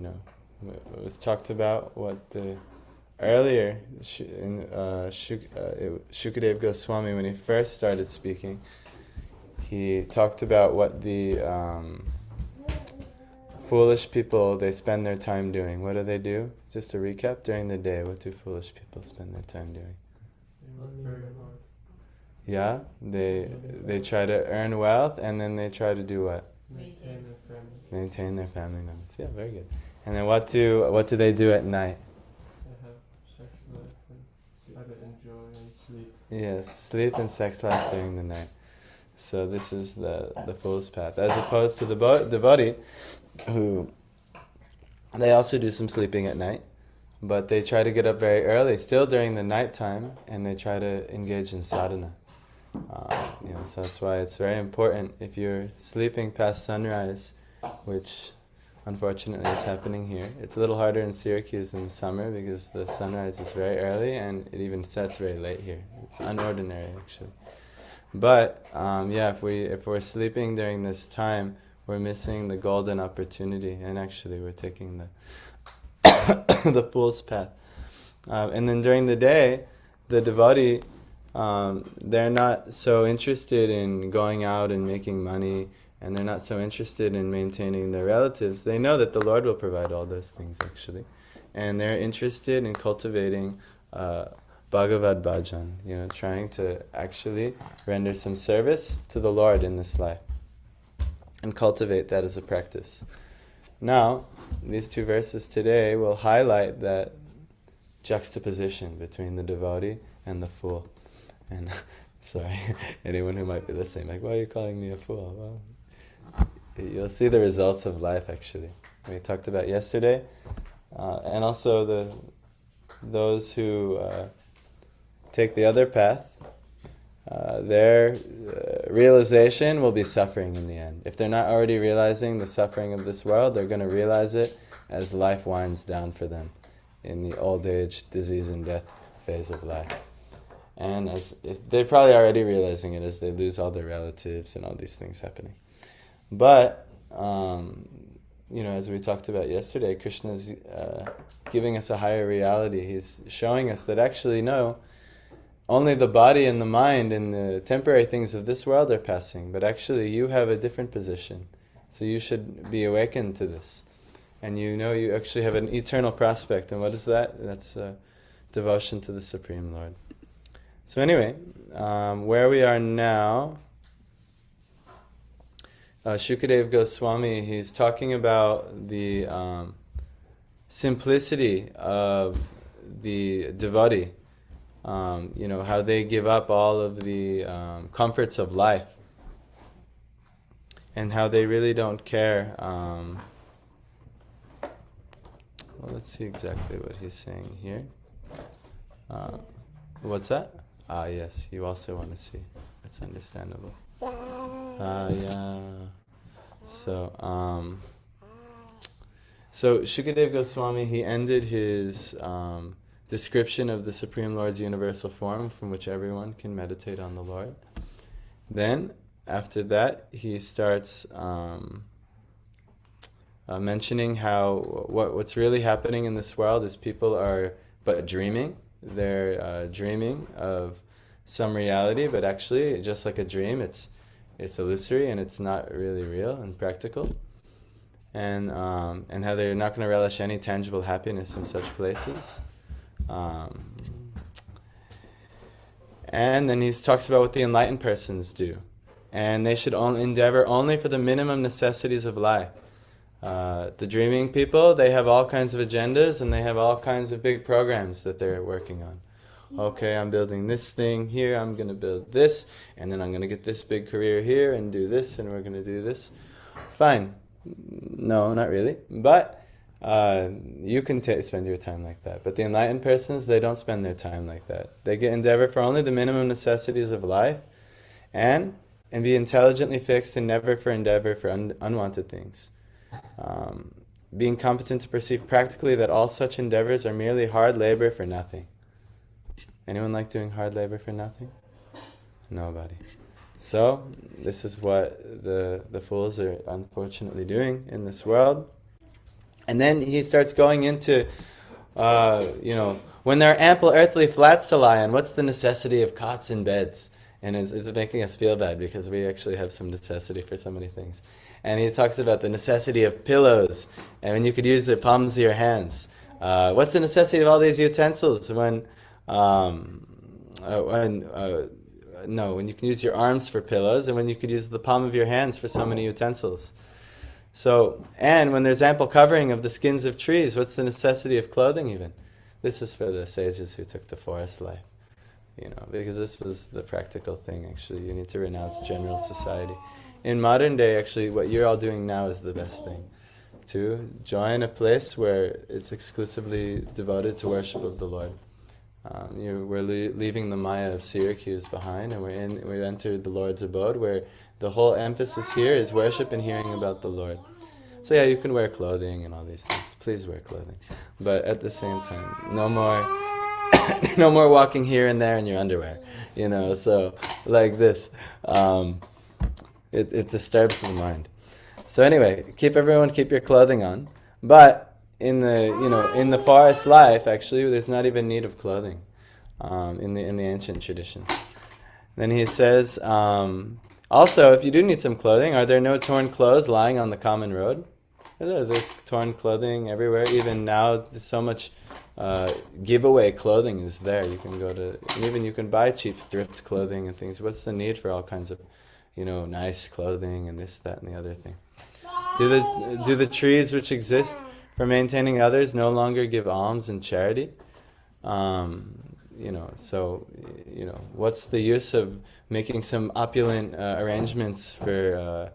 it was talked about what the earlier Shukadev Goswami, when he first started speaking, he talked about what the foolish people, they spend their time doing. What do they do? Just to recap, during the day, what do foolish people spend their time doing? Yeah, they try to earn wealth, and then they try to do what? Maintain their family members. Yeah, very good. And then what do they do at night? They have sex life and try to enjoy and sleep. Yes, sleep and sex life during the night. So this is the fool's path, as opposed to the devotee, who they also do some sleeping at night, but they try to get up very early, still during the nighttime, and they try to engage in sadhana. So that's why it's very important, if you're sleeping past sunrise, which unfortunately is happening here. It's a little harder in Syracuse in the summer because the sunrise is very early and it even sets very late here. It's unordinary, actually. But if we're sleeping during this time, we're missing the golden opportunity, and actually we're taking the fool's path. And then during the day, the devotee, they're not so interested in going out and making money, and they're not so interested in maintaining their relatives. They know that the Lord will provide all those things, actually. And they're interested in cultivating Bhagavad Bhajan, trying to actually render some service to the Lord in this life and cultivate that as a practice. Now, these two verses today will highlight that juxtaposition between the devotee and the fool. And sorry, anyone who might be listening, like, why are you calling me a fool? Well, you'll see the results of life, actually. We talked about yesterday, and also those who take the other path, their realization will be suffering in the end. If they're not already realizing the suffering of this world, they're going to realize it as life winds down for them in the old age, disease, and death phase of life. And they're probably already realizing it as they lose all their relatives and all these things happening. But, as we talked about yesterday, Krishna's giving us a higher reality. He's showing us that actually, no, only the body and the mind and the temporary things of this world are passing, but actually you have a different position. So you should be awakened to this. And you actually have an eternal prospect. And what is that? That's devotion to the Supreme Lord. So anyway, where we are now, Shukadev Goswami, he's talking about the simplicity of the devotee. How they give up all of the comforts of life, and how they really don't care. Let's see exactly what he's saying here. What's that? Yes, you also want to see. That's understandable. Yeah. So Shukadev Goswami, he ended his description of the Supreme Lord's universal form, from which everyone can meditate on the Lord. Then, after that, he starts mentioning how what's really happening in this world is people are but dreaming. They're dreaming of some reality, but actually, just like a dream, it's illusory and it's not really real and practical. And how they're not going to relish any tangible happiness in such places. And then he talks about what the enlightened persons do. And they should endeavor only for the minimum necessities of life. The dreaming people, they have all kinds of agendas and they have all kinds of big programs that they're working on. Okay, I'm building this thing here, I'm going to build this, and then I'm going to get this big career here and do this, and we're going to do this. Fine. No, not really. But you can spend your time like that. But the enlightened persons, they don't spend their time like that. They endeavor for only the minimum necessities of life and be intelligently fixed and never endeavor for unwanted things. Being competent to perceive practically that all such endeavors are merely hard labor for nothing. Anyone like doing hard labor for nothing? Nobody. So, this is what the fools are unfortunately doing in this world. And then he starts going into, when there are ample earthly flats to lie on, what's the necessity of cots and beds? And it's making us feel bad because we actually have some necessity for so many things. And he talks about the necessity of pillows, and when you could use the palms of your hands. What's the necessity of all these utensils when you can use your arms for pillows, and when you could use the palm of your hands for so many utensils. So, and when there's ample covering of the skins of trees, what's the necessity of clothing even? This is for the sages who took the forest life, because this was the practical thing, actually. You need to renounce general society. In modern day, actually, what you're all doing now is the best thing. To join a place where it's exclusively devoted to worship of the Lord. We're leaving the Maya of Syracuse behind, and we've entered the Lord's abode, where the whole emphasis here is worship and hearing about the Lord. So yeah, you can wear clothing and all these things. Please wear clothing, but at the same time, no more walking here and there in your underwear. So like this, it disturbs the mind. So anyway, keep your clothing on, but in the forest life, actually, there's not even need of clothing, in the ancient traditions. Then he says, also, if you do need some clothing, are there no torn clothes lying on the common road? There's torn clothing everywhere. Even now, there's so much giveaway clothing is there. You can you can buy cheap thrift clothing and things. What's the need for all kinds of, nice clothing and this, that, and the other thing? Do the trees which exist for maintaining others no longer give alms and charity? What's the use of making some opulent arrangements for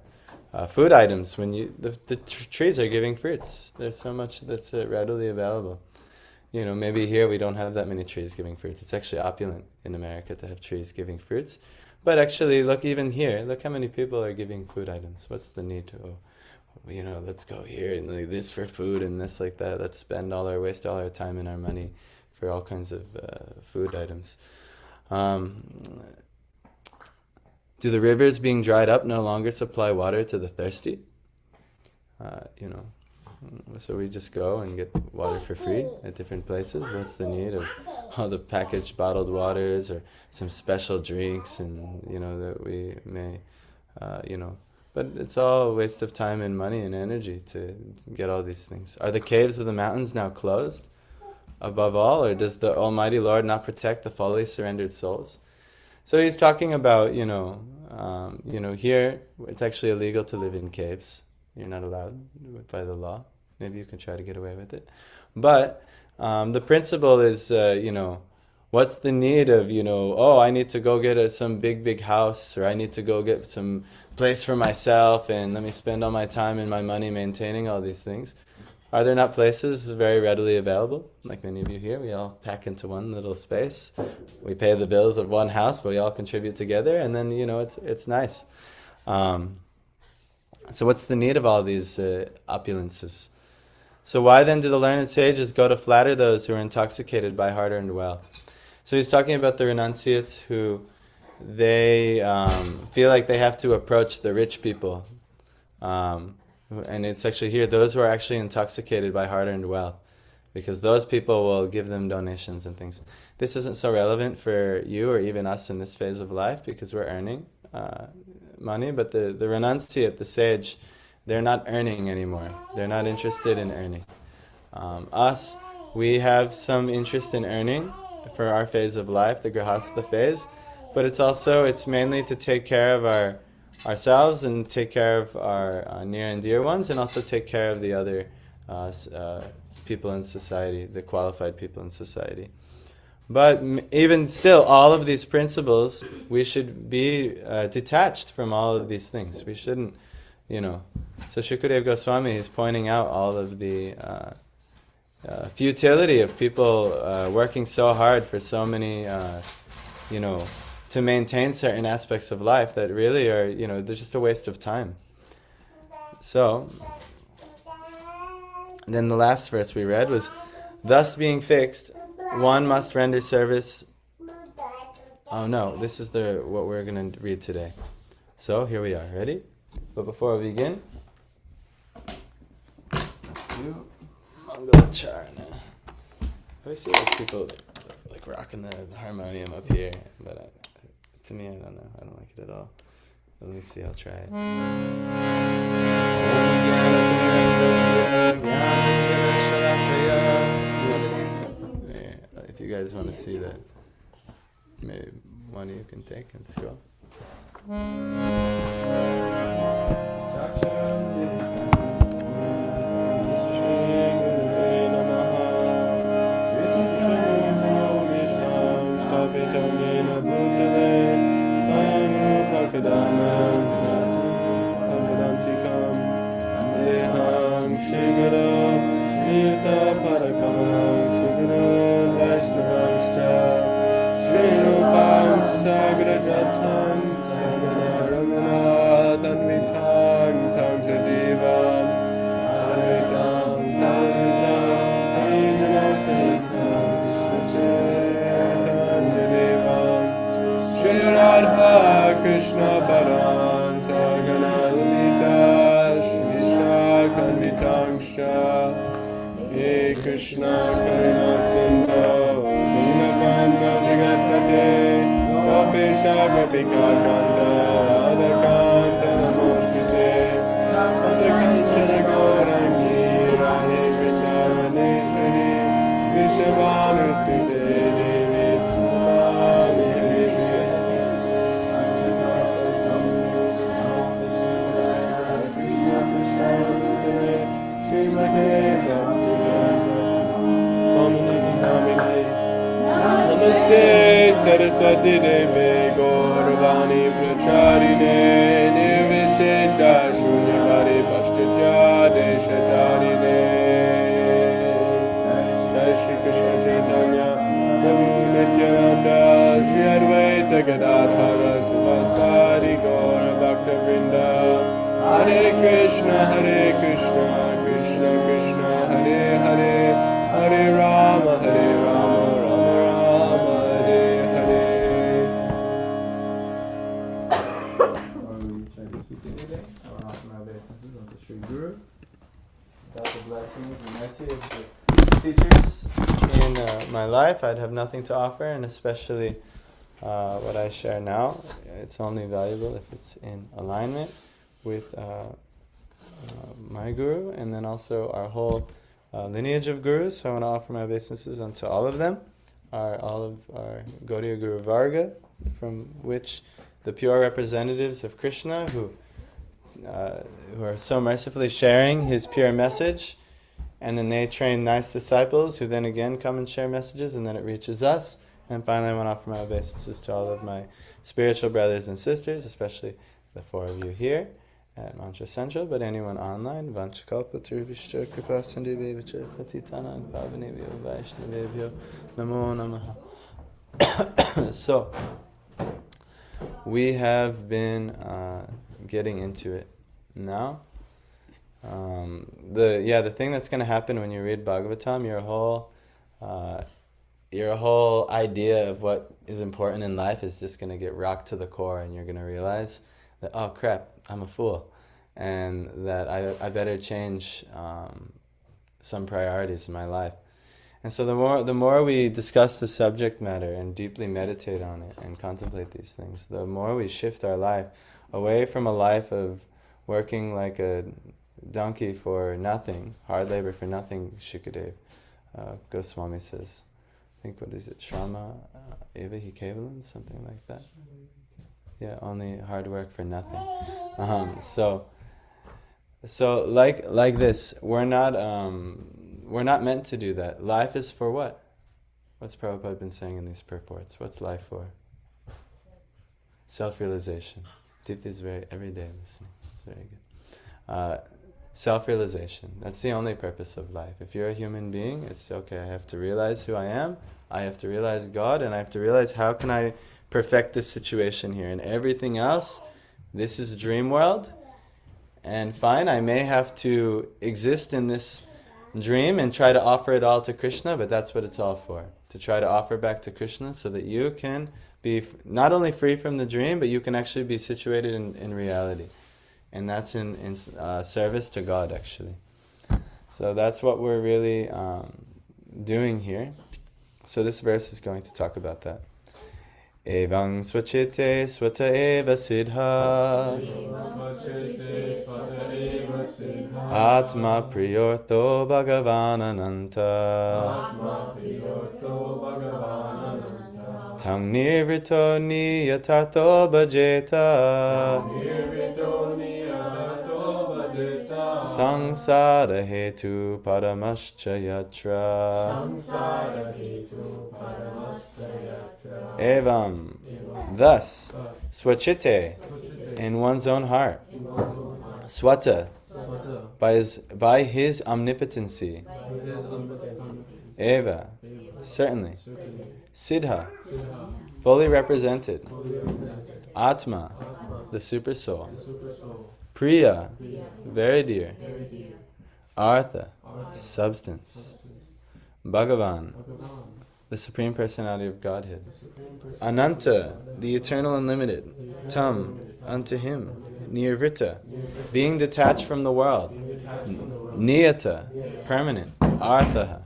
food items when the trees are giving fruits? There's so much that's readily available. Maybe here we don't have that many trees giving fruits. It's actually opulent in America to have trees giving fruits. But actually, look, even here, look how many people are giving food items. What's the need to, let's go here and like this for food and this like that. Let's waste all our time and our money for all kinds of food items. Do the rivers being dried up no longer supply water to the thirsty? So we just go and get water for free at different places. What's the need of all the packaged bottled waters or some special drinks and, that we may, But it's all a waste of time and money and energy to get all these things. Are the caves of the mountains now closed above all, or does the Almighty Lord not protect the fully surrendered souls? So he's talking about, here it's actually illegal to live in caves. You're not allowed by the law. Maybe you can try to get away with it. But the principle is, what's the need of, I need to go get some big house, or I need to go get some place for myself, and let me spend all my time and my money maintaining all these things. Are there not places very readily available? Like many of you here, we all pack into one little space. We pay the bills of one house, but we all contribute together, and then, it's nice. So what's the need of all these opulences? So why then do the learned sages go to flatter those who are intoxicated by hard-earned wealth? So he's talking about the renunciates who they feel like they have to approach the rich people. And it's actually here, those who are actually intoxicated by hard-earned wealth, because those people will give them donations and things. This isn't so relevant for you or even us in this phase of life because we're earning money, but the renunciate, the sage, they're not earning anymore. They're not interested in earning. Us, we have some interest in earning for our phase of life, the grahastha phase, but it's mainly to take care of ourselves and take care of our near and dear ones, and also take care of the other people in society, the qualified people in society. But even still, all of these principles, we should be detached from all of these things. We shouldn't, So Shukadeva Goswami is pointing out all of the futility of people working so hard for so many, to maintain certain aspects of life that really are, they're just a waste of time. So, then the last verse we read was, thus being fixed, one must render service. Oh no, this is what we're going to read today. So here we are. Ready? But before we begin, Mangalacharana. I always see like people like rocking the harmonium up here, but to me, I don't know. I don't like it at all. Let me see. I'll try it. If you guys want to see that, maybe one you can take and scroll. Krishna Paran Sagana Lalita Shri Shakanvitangsha He Krishna Karuna Sindhu Dinakanda Jagatate Kapesha Gopika Kanda Radhakanta Namosite Radhakanta Gaurangi Radhe Vrindavaneshwari Vishavanusite Devi Namaste Saraswati Devi Gauravani Pracharine Nirvishesha Shunyavadi Pashtitya Deshatarine Jai Shri Krishna Chaitanya Prabhu Nityananda Shri Advaita Gadadhara Sivasari Gaura Bhakta Vrinda Hare Krishna Krishna Krishna Hare Hare Hare Rama Rama Rama Hare Hare. We try to speak in today. I want to offer my obeisances unto Sri Guru. Without the blessings and mercy of the teachers in my life, I'd have nothing to offer, and especially what I share now, it's only valuable if it's in alignment with my Guru, and then also our whole lineage of Gurus. So I want to offer my obeisances unto all of them, all of our Gaudiya Guru Varga, from which the pure representatives of Krishna, who are so mercifully sharing his pure message, and then they train nice disciples who then again come and share messages, and then it reaches us. And finally, I want to offer my obeisances to all of my spiritual brothers and sisters, especially the four of you here at Mantra Central, but anyone online. Vanchakalpatarvishta kripasindhivevich patitanang pavanebhyo vaishnavebhyo namo namaha. So, we have been getting into it now. The thing that's going to happen when you read Bhagavatam, your whole idea of what is important in life is just going to get rocked to the core, and you're going to realize that, oh crap, I'm a fool, and that I better change some priorities in my life. And so the more we discuss the subject matter and deeply meditate on it and contemplate these things, the more we shift our life away from a life of working like a donkey for nothing, hard labor for nothing, Shukadev Goswami says. I think, what is it, Shrama Eva Hi Kevalam, something like that. Yeah, only hard work for nothing. So like this, we're not meant to do that. Life is for what? What's Prabhupada been saying in these purports? What's life for? Self-realization. Deepti is every day listening. It's very good. Self-realization. That's the only purpose of life. If you're a human being, it's okay, I have to realize who I am, I have to realize God, and I have to realize how can I perfect this situation here. And everything else, this is dream world, and fine, I may have to exist in this dream and try to offer it all to Krishna, but that's what it's all for. To try to offer back to Krishna so that you can be not only free from the dream, but you can actually be situated in reality. And that's in service to God, actually. So that's what we're really doing here. So this verse is going to talk about that. Evang swachite swata eva siddha Atma priyortho bhagavanananta Tam nirvito niyatartho bhajeta Sangsara hetu paramascha yatra Evam, thus, swachite, in one's own heart, swata, by his omnipotency, eva, certainly, siddha, fully represented, atma, the super soul, priya, very dear, artha, substance, Bhagavan, the Supreme Personality of Godhead, Ananta, the Eternal Unlimited, Tam, unto him, Nirvrita, being detached from the world, Niyata, permanent, Artha,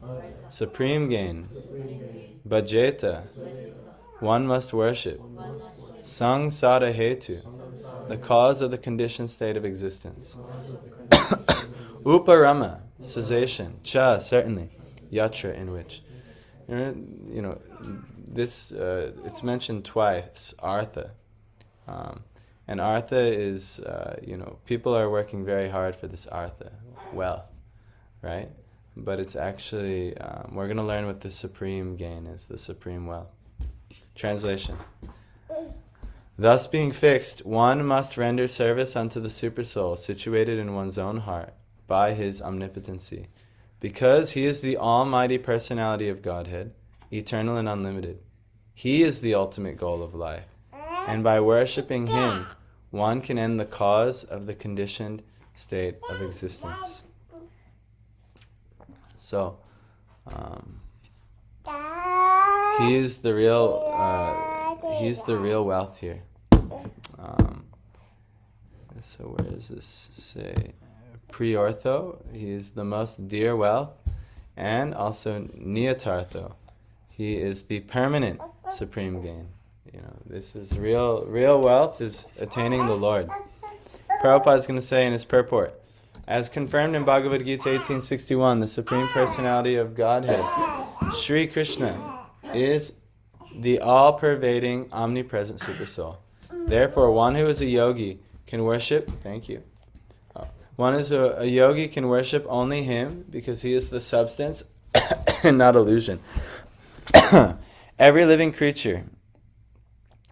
supreme gain, Bhajeta, one must worship, Sangsara Hetu, the cause of the conditioned state of existence, Uparama, cessation, Cha, certainly, Yatra, in which. You know, this it's mentioned twice, artha, and artha is people are working very hard for this artha, wealth, right? But it's actually we're going to learn what the supreme gain is, the supreme wealth. Translation: thus being fixed, one must render service unto the Supersoul situated in one's own heart by his omnipotency. Because he is the almighty personality of Godhead, eternal and unlimited. He is the ultimate goal of life. And by worshipping him, one can end the cause of the conditioned state of existence. So, he is the real wealth here. So where does this say? Priortho, he is the most dear wealth, and also Niyatartho, he is the permanent supreme gain. This is real wealth is attaining the Lord. Prabhupada is going to say in his purport, as confirmed in Bhagavad Gita 1861, the Supreme Personality of Godhead, Sri Krishna, is the all-pervading, omnipresent Supersoul. Therefore, one who is a yogi can worship, one is a yogi can worship only him because he is the substance and not illusion. Every living creature,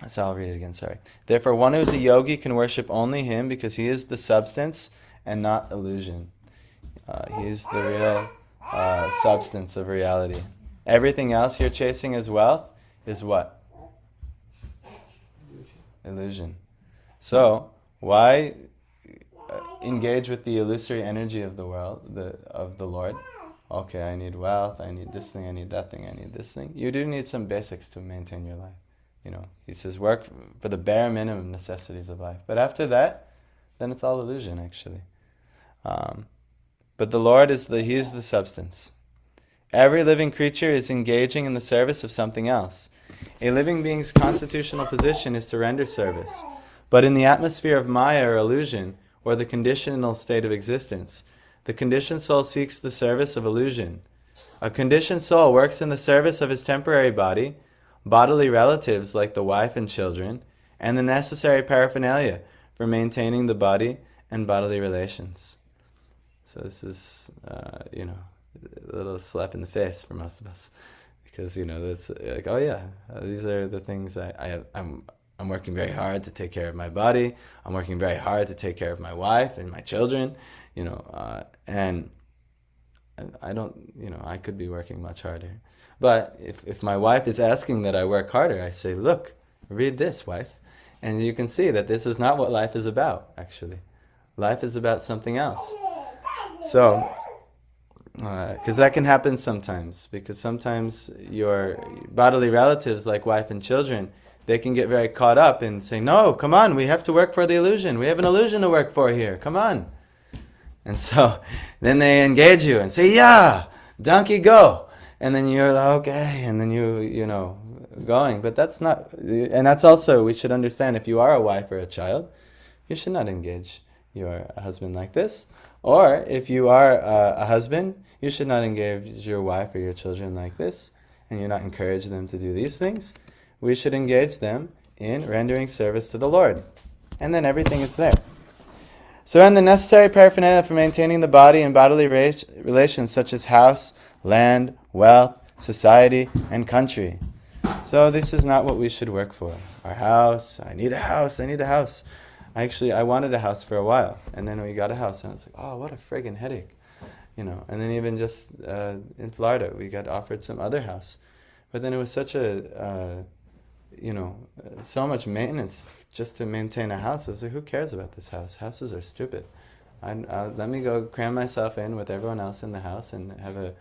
so I'll read it again, sorry. Therefore, one who is a yogi can worship only him because he is the substance and not illusion. He is the real substance of reality. Everything else you're chasing as wealth is what? Illusion. So, why engage with the illusory energy of the world, of the Lord? Okay, I need wealth, I need this thing, I need that thing, I need this thing. You do need some basics to maintain your life. He says work for the bare minimum necessities of life. But after that, then it's all illusion, actually. But the Lord He is the substance. Every living creature is engaging in the service of something else. A living being's constitutional position is to render service. But in the atmosphere of Maya or illusion, or the conditional state of existence, the conditioned soul seeks the service of illusion. A conditioned soul works in the service of his temporary body, bodily relatives like the wife and children, and the necessary paraphernalia for maintaining the body and bodily relations. So this is, a little slap in the face for most of us, because that's like, oh yeah, these are the things I'm working very hard to take care of my body. I'm working very hard to take care of my wife and my children, and I don't, I could be working much harder. But if my wife is asking that I work harder, I say, look, read this, wife. And you can see that this is not what life is about, actually. Life is about something else. So, because that can happen sometimes, because sometimes your bodily relatives, like wife and children, they can get very caught up and say, no, come on, we have to work for the illusion. We have an illusion to work for here. Come on. And so then they engage you and say, yeah, donkey, go. And then you're like, okay, and then you know, going. But that's not, and that's also, we should understand, if you are a wife or a child, you should not engage your husband like this. Or if you are a husband, you should not engage your wife or your children like this, and you not encourage them to do these things. We should engage them in rendering service to the Lord. And then everything is there. So, and the necessary paraphernalia for maintaining the body and bodily relations, such as house, land, wealth, society, and country. So this is not what we should work for. Our house, I need a house, I need a house. Actually, I wanted a house for a while, and then we got a house, and I was like, oh, what a friggin' headache. You know, and then even just in Florida, we got offered some other house. But then it was such a, so much maintenance just to maintain a house. I was like, who cares about this house? Houses are stupid. Let me go cram myself in with everyone else in the house and have a,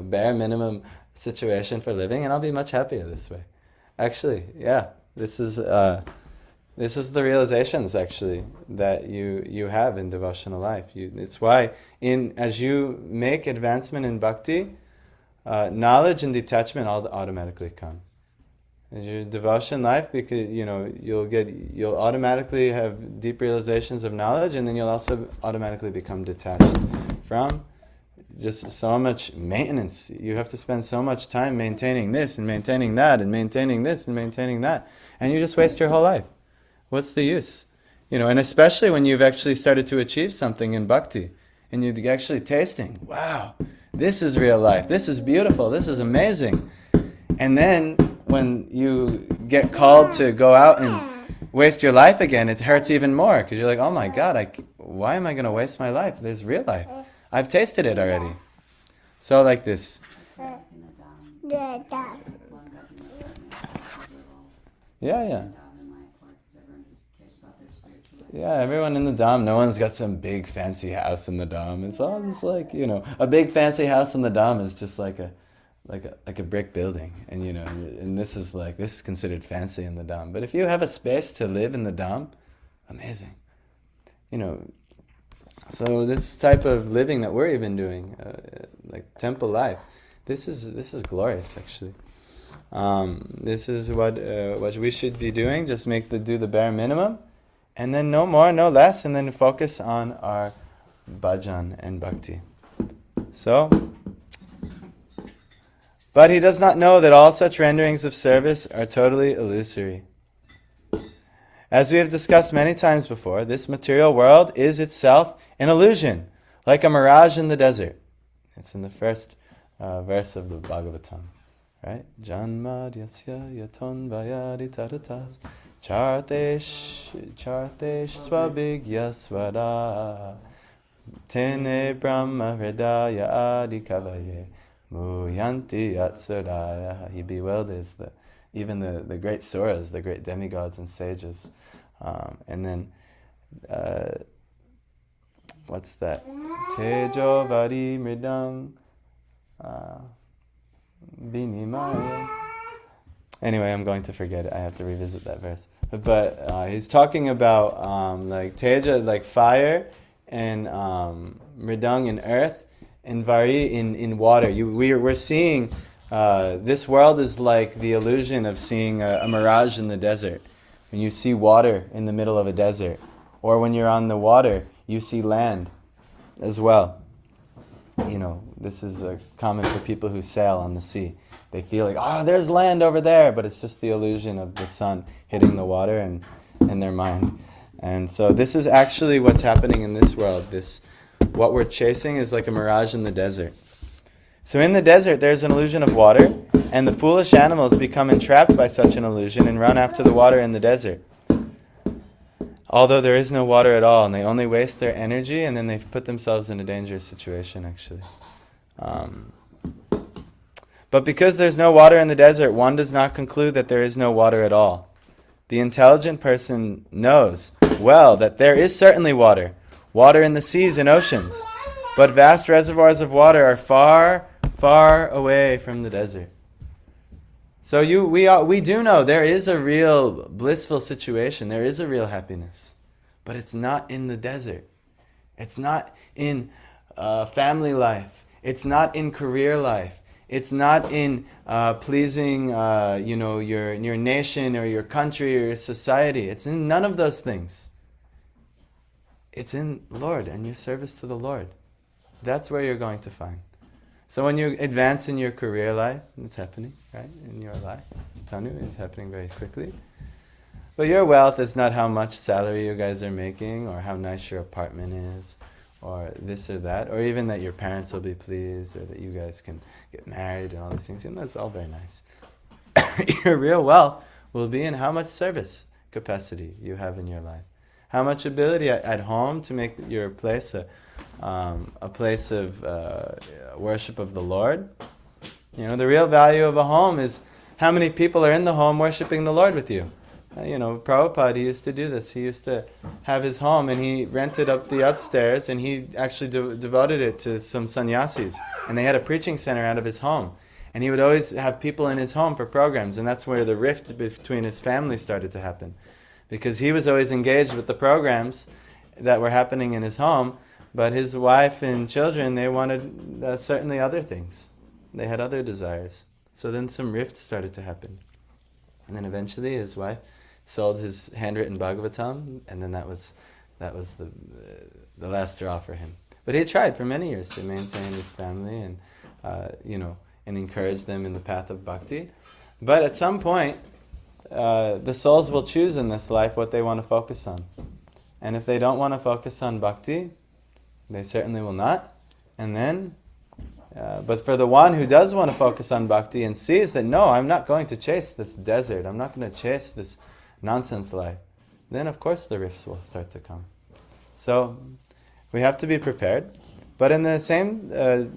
bare minimum situation for living, and I'll be much happier this way. Actually, yeah, this is the realizations actually that you have in devotional life. It's why as you make advancement in bhakti, knowledge and detachment all automatically come. In your devotion life, because you'll automatically have deep realizations of knowledge, and then you'll also automatically become detached from just so much maintenance. You have to spend so much time maintaining this and maintaining that and maintaining this and maintaining that, and you just waste your whole life. What's the use? And especially when you've actually started to achieve something in bhakti, and you're actually tasting, wow, this is real life, this is beautiful, this is amazing. And then when you get called to go out and waste your life again, it hurts even more, because you're like, oh my God, why am I going to waste my life? There's real life. I've tasted it already. So like this. Yeah. Yeah, everyone in the Dham, no one's got some big fancy house in the Dham. It's all just like, a big fancy house in the Dham is just like a brick building, and and this is considered fancy in the Dham. But if you have a space to live in the Dham, amazing. So this type of living that we're even doing, like temple life, this is glorious actually. This is what we should be doing. Just do the bare minimum, and then no more, no less, and then focus on our bhajan and bhakti. So. But he does not know that all such renderings of service are totally illusory. As we have discussed many times before, this material world is itself an illusion, like a mirage in the desert. It's in the first verse of the Bhagavatam, right? Janmadyasya yaton vayadi tadatas chartesh swabhigya swada tene brahma hridaya adi kavaye Muyanti Yatsuraya. He bewilders even the great suras, the great demigods and sages. And then, what's that? Tejo Vari Mridang Vinimaya. Anyway, I'm going to forget it. I have to revisit that verse. But he's talking about like Teja, like fire, and Mridang in earth, and Vari in water. We're seeing this world is like the illusion of seeing a mirage in the desert. When you see water in the middle of a desert, or when you're on the water, you see land as well. This is common for people who sail on the sea. They feel like, oh, there's land over there, but it's just the illusion of the sun hitting the water and their mind. And so this is actually what's happening in this world. What we're chasing is like a mirage in the desert. So in the desert, there's an illusion of water, and the foolish animals become entrapped by such an illusion and run after the water in the desert. Although there is no water at all, and they only waste their energy, and then they put themselves in a dangerous situation, actually. But because there's no water in the desert, one does not conclude that there is no water at all. The intelligent person knows well that there is certainly water in the seas and oceans, but vast reservoirs of water are far, far away from the desert. So we do know there is a real blissful situation, there is a real happiness, but it's not in the desert. It's not in family life. It's not in career life. It's not in pleasing, your nation or your country or your society. It's in none of those things. It's in Lord and your service to the Lord. That's where you're going to find. So when you advance in your career life, it's happening, right? In your life, Tanu, it's happening very quickly. But your wealth is not how much salary you guys are making, or how nice your apartment is, or this or that, or even that your parents will be pleased, or that you guys can get married and all these things. And that's all very nice. Your real wealth will be in how much service capacity you have in your life. How much ability at home to make your place a place of worship of the Lord. The real value of a home is how many people are in the home worshiping the Lord with you. Prabhupada, he used to do this. He used to have his home and he rented up the upstairs and he actually devoted it to some sannyasis. And they had a preaching center out of his home. And he would always have people in his home for programs, and that's where the rift between his family started to happen. Because he was always engaged with the programs that were happening in his home, but his wife and children, they wanted certainly other things. They had other desires. So then some rift started to happen. And then eventually his wife sold his handwritten Bhagavatam, and then that was the last straw for him. But he tried for many years to maintain his family and and encourage them in the path of bhakti. But at some point, the souls will choose in this life what they want to focus on. And if they don't want to focus on bhakti, they certainly will not. And then, but for the one who does want to focus on bhakti and sees that, no, I'm not going to chase this desert, I'm not going to chase this nonsense life, then of course the rifts will start to come. So we have to be prepared. But in the same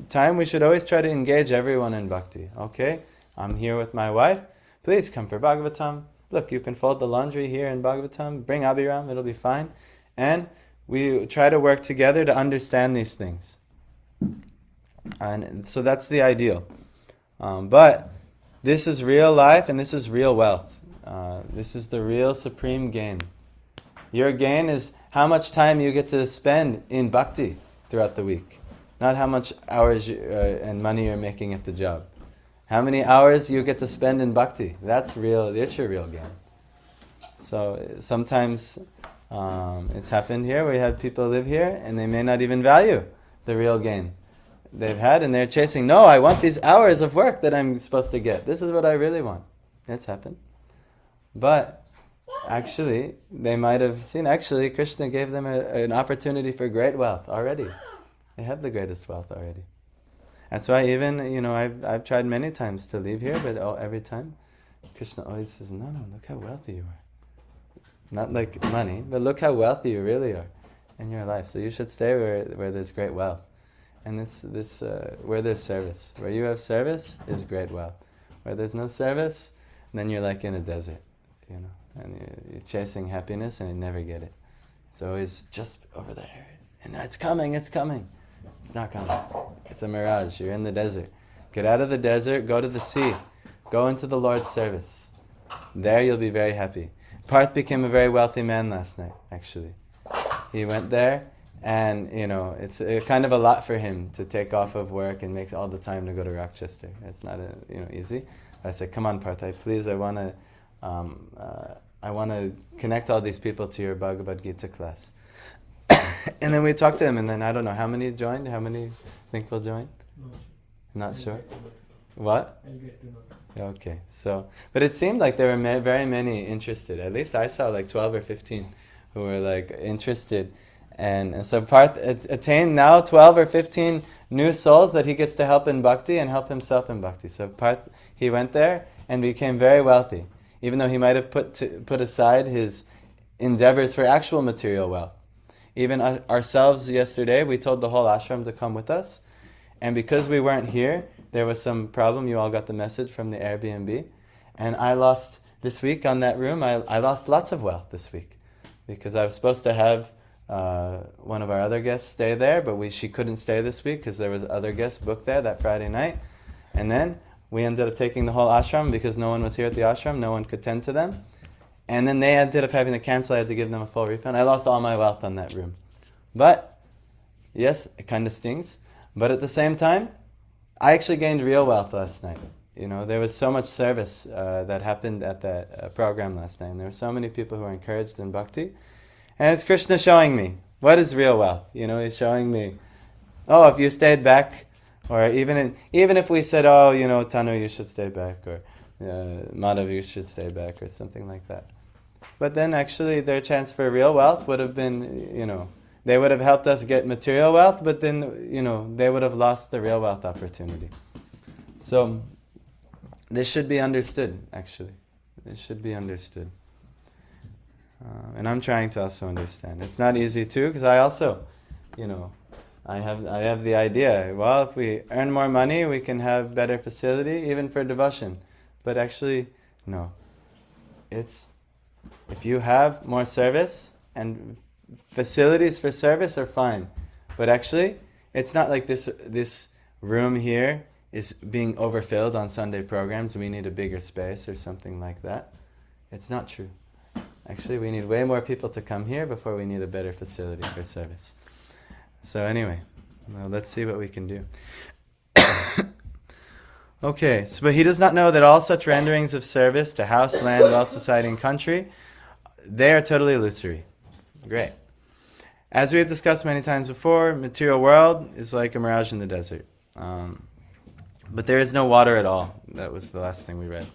time, we should always try to engage everyone in bhakti. Okay, I'm here with my wife. Please come for Bhagavatam. Look, you can fold the laundry here in Bhagavatam. Bring Abhiram, it'll be fine. And we try to work together to understand these things. And so that's the ideal. But this is real life and this is real wealth. This is the real supreme gain. Your gain is how much time you get to spend in bhakti throughout the week. Not how much hours and money you're making at the job. How many hours you get to spend in bhakti. That's your real gain. So sometimes it's happened here. We have people live here and they may not even value the real gain they've had, and they're chasing, no, I want these hours of work that I'm supposed to get. This is what I really want. That's happened. But actually, they might have seen, Krishna gave them an opportunity for great wealth already. They have the greatest wealth already. That's why even, I've tried many times to leave here, but every time, Krishna always says, no, look how wealthy you are. Not like money, but look how wealthy you really are in your life. So you should stay where there's great wealth. And this where there's service. Where you have service is great wealth. Where there's no service, then you're like in a desert, and you're chasing happiness and you never get it. It's always just over there. And it's coming. It's not coming. It's a mirage. You're in the desert. Get out of the desert, go to the sea. Go into the Lord's service. There you'll be very happy. Parth became a very wealthy man last night, actually. He went there, and, it's kind of a lot for him to take off of work and makes all the time to go to Rochester. It's not easy. I said, come on, Parth, I want to connect all these people to your Bhagavad Gita class. And then we talked to him, and then I don't know how many joined. How many think will join? Not sure. What? I'll get to know. Okay, so, but it seemed like there were very many interested. At least I saw like 12 or 15 who were like interested. And so Parth attained now 12 or 15 new souls that he gets to help in bhakti and help himself in bhakti. So Parth, he went there and became very wealthy, even though he might have put aside his endeavors for actual material wealth. Even ourselves yesterday, we told the whole ashram to come with us. And because we weren't here, there was some problem. You all got the message from the Airbnb. And I lost, this week on that room, I lost lots of wealth this week. Because I was supposed to have one of our other guests stay there, but she couldn't stay this week because there was other guests booked there that Friday night. And then we ended up taking the whole ashram because no one was here at the ashram. No one could tend to them. And then they ended up having to cancel. I had to give them a full refund. I lost all my wealth on that room. But Yes, it kind of stings. But at the same time, I actually gained real wealth last night. There was so much service that happened at that program last night. And there were so many people who were encouraged in bhakti. And it's Krishna showing me, what is real wealth? He's showing me, oh, if you stayed back, or even if we said, oh, Tanu, you should stay back, or Madhav, you should stay back, or something like that. But then actually their chance for real wealth would have been, they would have helped us get material wealth, but then, they would have lost the real wealth opportunity. So this should be understood, actually. This should be understood. And I'm trying to also understand. It's not easy too, because I also, I have the idea, well, if we earn more money, we can have better facility, even for devotion. But actually, no. If you have more service, and facilities for service are fine. But actually, it's not like this room here is being overfilled on Sunday programs. We need a bigger space or something like that. It's not true. Actually, we need way more people to come here before we need a better facility for service. So anyway, well, let's see what we can do. Okay, but he does not know that all such renderings of service to house, land, wealth, society, and country, they are totally illusory. Great. As we have discussed many times before, material world is like a mirage in the desert. But there is no water at all. That was the last thing we read.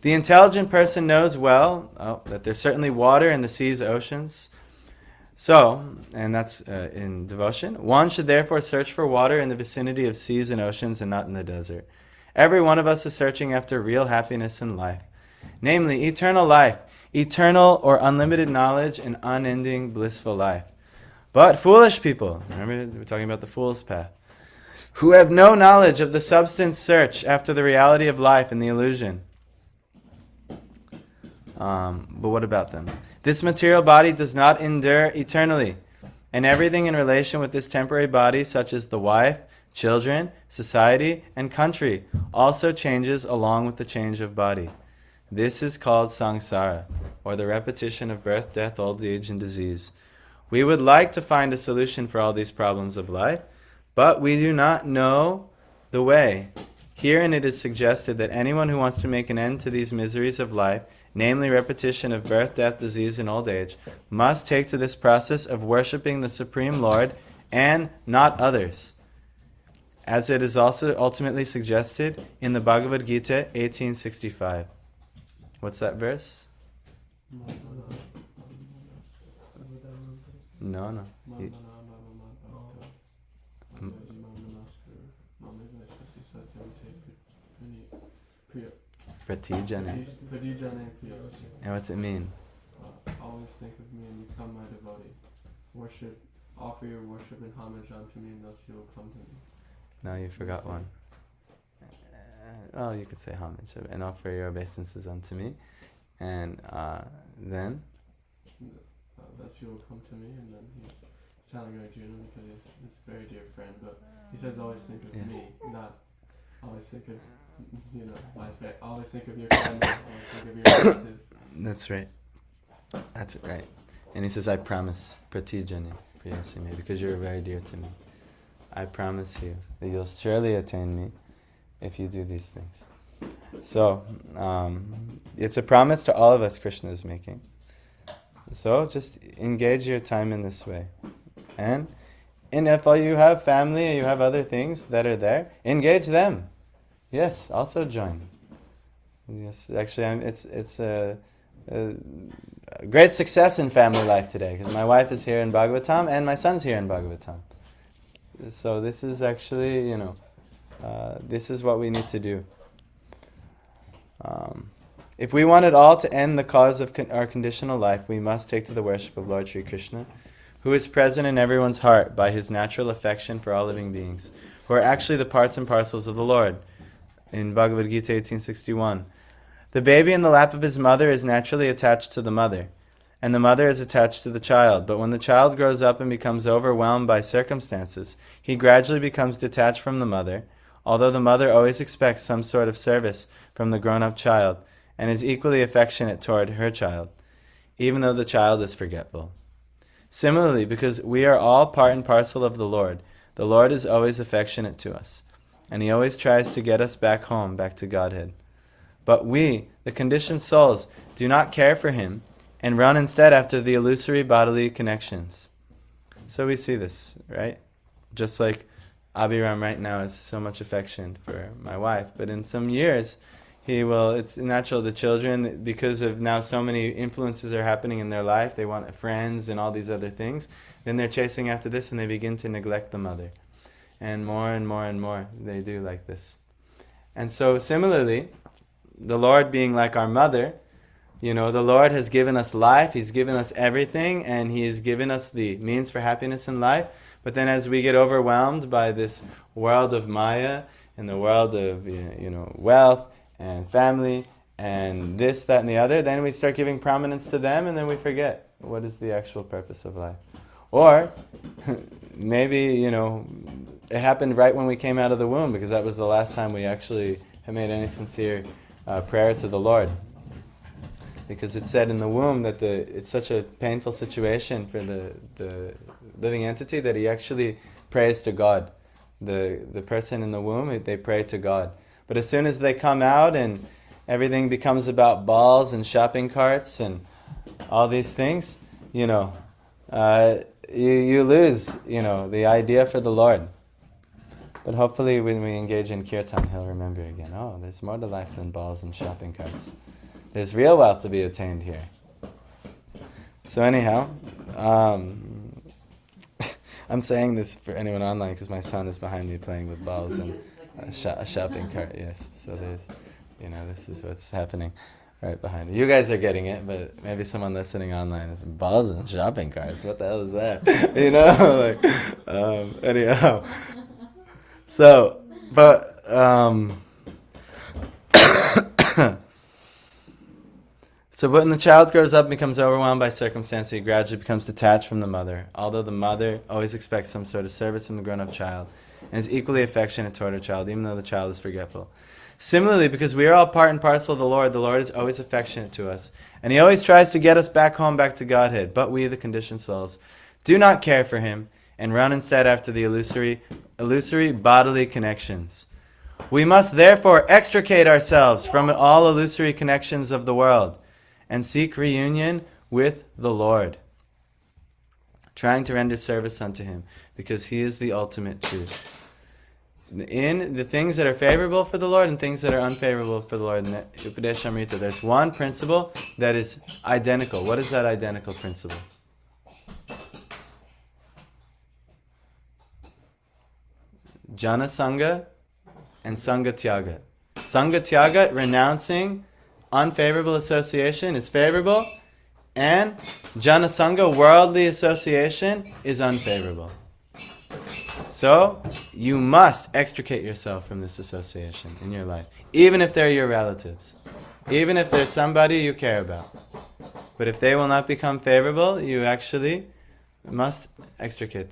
The intelligent person knows well that there's certainly water in the seas, oceans. So, and that's in devotion, one should therefore search for water in the vicinity of seas and oceans and not in the desert. Every one of us is searching after real happiness in life, namely eternal life, eternal or unlimited knowledge, and unending blissful life. But foolish people, remember we're talking about the fool's path, who have no knowledge of the substance search after the reality of life and the illusion. But what about them? This material body does not endure eternally, and everything in relation with this temporary body, such as the wife, children, society, and country, also changes along with the change of body. This is called samsara, or the repetition of birth, death, old age, and disease. We would like to find a solution for all these problems of life, but we do not know the way. Herein it is suggested that anyone who wants to make an end to these miseries of life, namely repetition of birth, death, disease, and old age, must take to this process of worshipping the Supreme Lord and not others, as it is also ultimately suggested in the Bhagavad Gita 1865. What's that verse? No. Pratijane. And what's it mean? Always think of me and become my devotee. Worship, offer your worship and homage unto me, and thus you will come to me. No, you forgot one. You could say homage and offer your obeisances unto me, and then. Thus you will come to me, and then he's telling Arjuna because he's his very dear friend, but he says always think of me, not always think of always think of your friend, always think of your relatives. That's right. That's it, right. And he says, I promise, pratijani, priyasime, because you're very dear to me. I promise you that you'll surely attain me if you do these things. So, it's a promise to all of us Krishna is making. So, just engage your time in this way. And if you have family and you have other things that are there, engage them. Yes, also join. Yes, actually, it's a great success in family life today because my wife is here in Bhagavatam and my son's here in Bhagavatam. So this is actually, this is what we need to do. If we want it all to end the cause of our conditional life, we must take to the worship of Lord Sri Krishna, who is present in everyone's heart by his natural affection for all living beings, who are actually the parts and parcels of the Lord. In Bhagavad Gita 1861, the baby in the lap of his mother is naturally attached to the mother, and the mother is attached to the child. But when the child grows up and becomes overwhelmed by circumstances, he gradually becomes detached from the mother, although the mother always expects some sort of service from the grown-up child, and is equally affectionate toward her child, even though the child is forgetful. Similarly, because we are all part and parcel of the Lord is always affectionate to us, and He always tries to get us back home, back to Godhead. But we, the conditioned souls, do not care for Him, and run instead after the illusory bodily connections. So we see this, right? Just like Abhiram right now has so much affection for my wife, but in some years, it's natural, the children, because of now so many influences are happening in their life, they want friends and all these other things, then they're chasing after this and they begin to neglect the mother. And more and more and more they do like this. And so similarly, the Lord being like our mother, the Lord has given us life, He's given us everything, and He has given us the means for happiness in life. But then as we get overwhelmed by this world of Maya and the world of wealth and family and this, that, and the other, then we start giving prominence to them, and then we forget what is the actual purpose of life. Or maybe, it happened right when we came out of the womb, because that was the last time we actually have made any sincere prayer to the Lord. Because it said in the womb that it's such a painful situation for the living entity that he actually prays to God. The person in the womb, they pray to God. But as soon as they come out and everything becomes about balls and shopping carts and all these things, you lose, the idea for the Lord. But hopefully when we engage in kirtan, he'll remember again, oh, there's more to life than balls and shopping carts. There's real wealth to be attained here. So anyhow, I'm saying this for anyone online because my son is behind me playing with balls and a shopping cart. Yes, so there's, this is what's happening right behind you. You guys are getting it, but maybe someone listening online is balls and shopping carts. What the hell is that? Anyhow. So, but so when the child grows up and becomes overwhelmed by circumstance, he gradually becomes detached from the mother, although the mother always expects some sort of service from the grown-up child, and is equally affectionate toward her child, even though the child is forgetful. Similarly, because we are all part and parcel of the Lord is always affectionate to us, and He always tries to get us back home, back to Godhead. But we, the conditioned souls, do not care for Him, and run instead after the illusory bodily connections. We must therefore extricate ourselves from all illusory connections of the world, and seek reunion with the Lord, trying to render service unto Him, because He is the ultimate truth. In the things that are favorable for the Lord and things that are unfavorable for the Lord, in the Upadeshamrita, there's one principle that is identical. What is that identical principle? Jana Sangha and Sangha Tyaga. Sangha Tyaga, renouncing unfavorable association, is favorable, and Jana Sangha, worldly association, is unfavorable. So, you must extricate yourself from this association in your life, even if they're your relatives, even if they're somebody you care about. But if they will not become favorable, you actually must extricate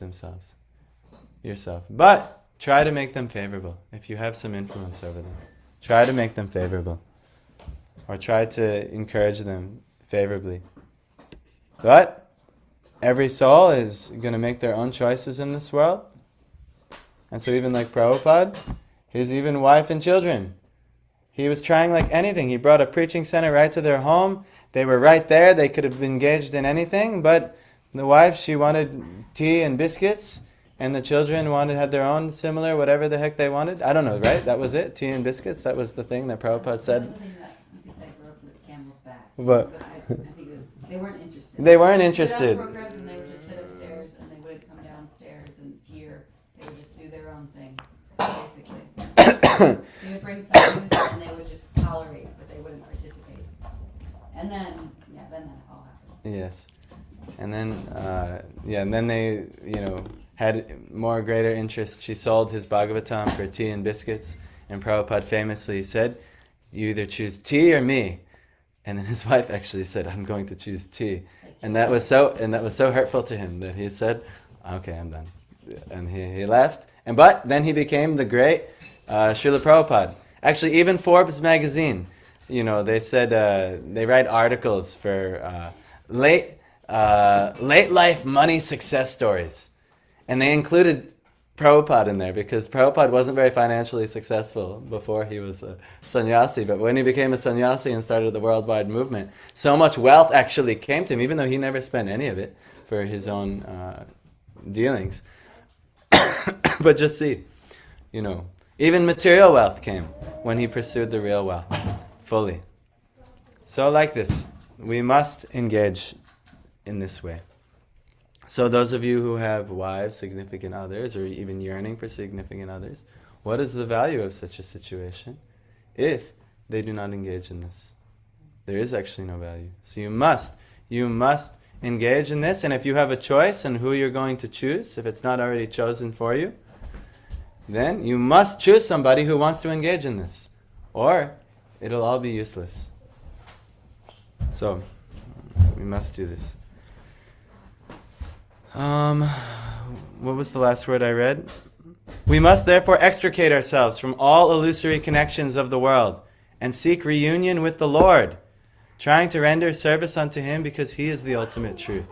yourself. But try to make them favorable. If you have some influence over them, try to make them favorable. Or try to encourage them favorably. But every soul is going to make their own choices in this world. And so even like Prabhupada, his even wife and children, he was trying like anything. He brought a preaching center right to their home. They were right there. They could have been engaged in anything. But the wife, she wanted tea and biscuits. And the children had their own similar, whatever the heck they wanted. I don't know, right? That was it? Tea and biscuits? That was the thing that Prabhupada said. But I think they weren't interested. They weren't interested. They would have programs and they would just sit upstairs and they wouldn't come downstairs and hear. They would just do their own thing, basically. They would bring something and they would just tolerate, but they wouldn't participate. And then that all happened. Yes. And then, and then they, had more greater interest. She sold his Bhagavatam for tea and biscuits. And Prabhupada famously said, you either choose tea or me. And then his wife actually said, I'm going to choose tea. And that was so hurtful to him that he said, okay, I'm done. And he left. But then he became the great Srila Prabhupada. Actually, even Forbes magazine, they said, they write articles for late life money success stories. And they included Prabhupada in there because Prabhupada wasn't very financially successful before he was a sannyasi. But when he became a sannyasi and started the worldwide movement, so much wealth actually came to him, even though he never spent any of it for his own dealings. But just see, even material wealth came when he pursued the real wealth fully. So like this, we must engage in this way. So those of you who have wives, significant others, or even yearning for significant others, what is the value of such a situation if they do not engage in this? There is actually no value. So you must engage in this, and if you have a choice on who you're going to choose, if it's not already chosen for you, then you must choose somebody who wants to engage in this, or it'll all be useless. So, we must do this. What was the last word I read? We must therefore extricate ourselves from all illusory connections of the world and seek reunion with the Lord, trying to render service unto Him because He is the ultimate truth.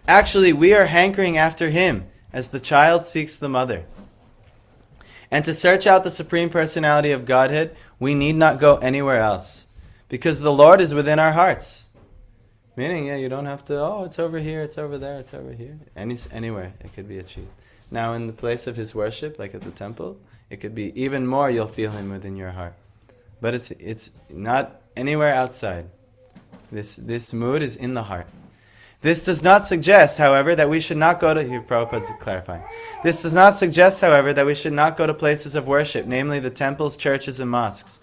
Actually, we are hankering after Him as the child seeks the mother. And to search out the Supreme Personality of Godhead, we need not go anywhere else, because the Lord is within our hearts. Meaning, you don't have to, it's over here, it's over there, it's over here. Anywhere it could be achieved. Now, in the place of His worship, like at the temple, it could be even more, you'll feel Him within your heart. But it's not anywhere outside. This mood is in the heart. This does not suggest, however, that we should not go to... Here, Prabhupada's clarifying. This does not suggest, however, that we should not go to places of worship, namely the temples, churches, and mosques.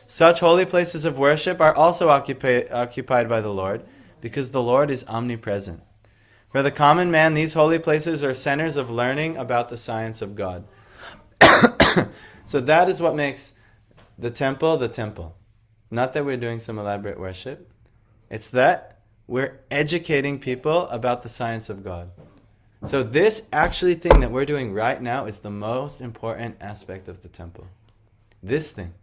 Such holy places of worship are also occupied by the Lord, because the Lord is omnipresent. For the common man, these holy places are centers of learning about the science of God. So that is what makes the temple the temple. Not that we're doing some elaborate worship. It's that we're educating people about the science of God. So this actually thing that we're doing right now is the most important aspect of the temple. This thing.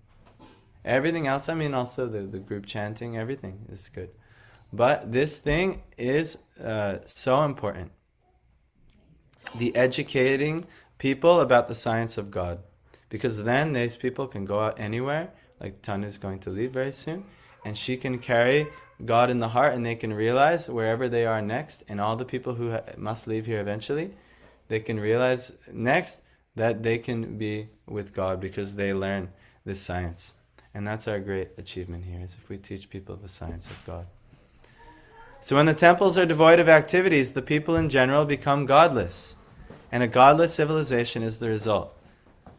Everything else, also the group chanting, everything is good. But this thing is so important. The educating people about the science of God. Because then these people can go out anywhere, like Tanu is going to leave very soon, and she can carry God in the heart, and they can realize wherever they are next, and all the people who must leave here eventually, they can realize next that they can be with God because they learn this science. And that's our great achievement here, is if we teach people the science of God. So when the temples are devoid of activities, the people in general become godless. And a godless civilization is the result.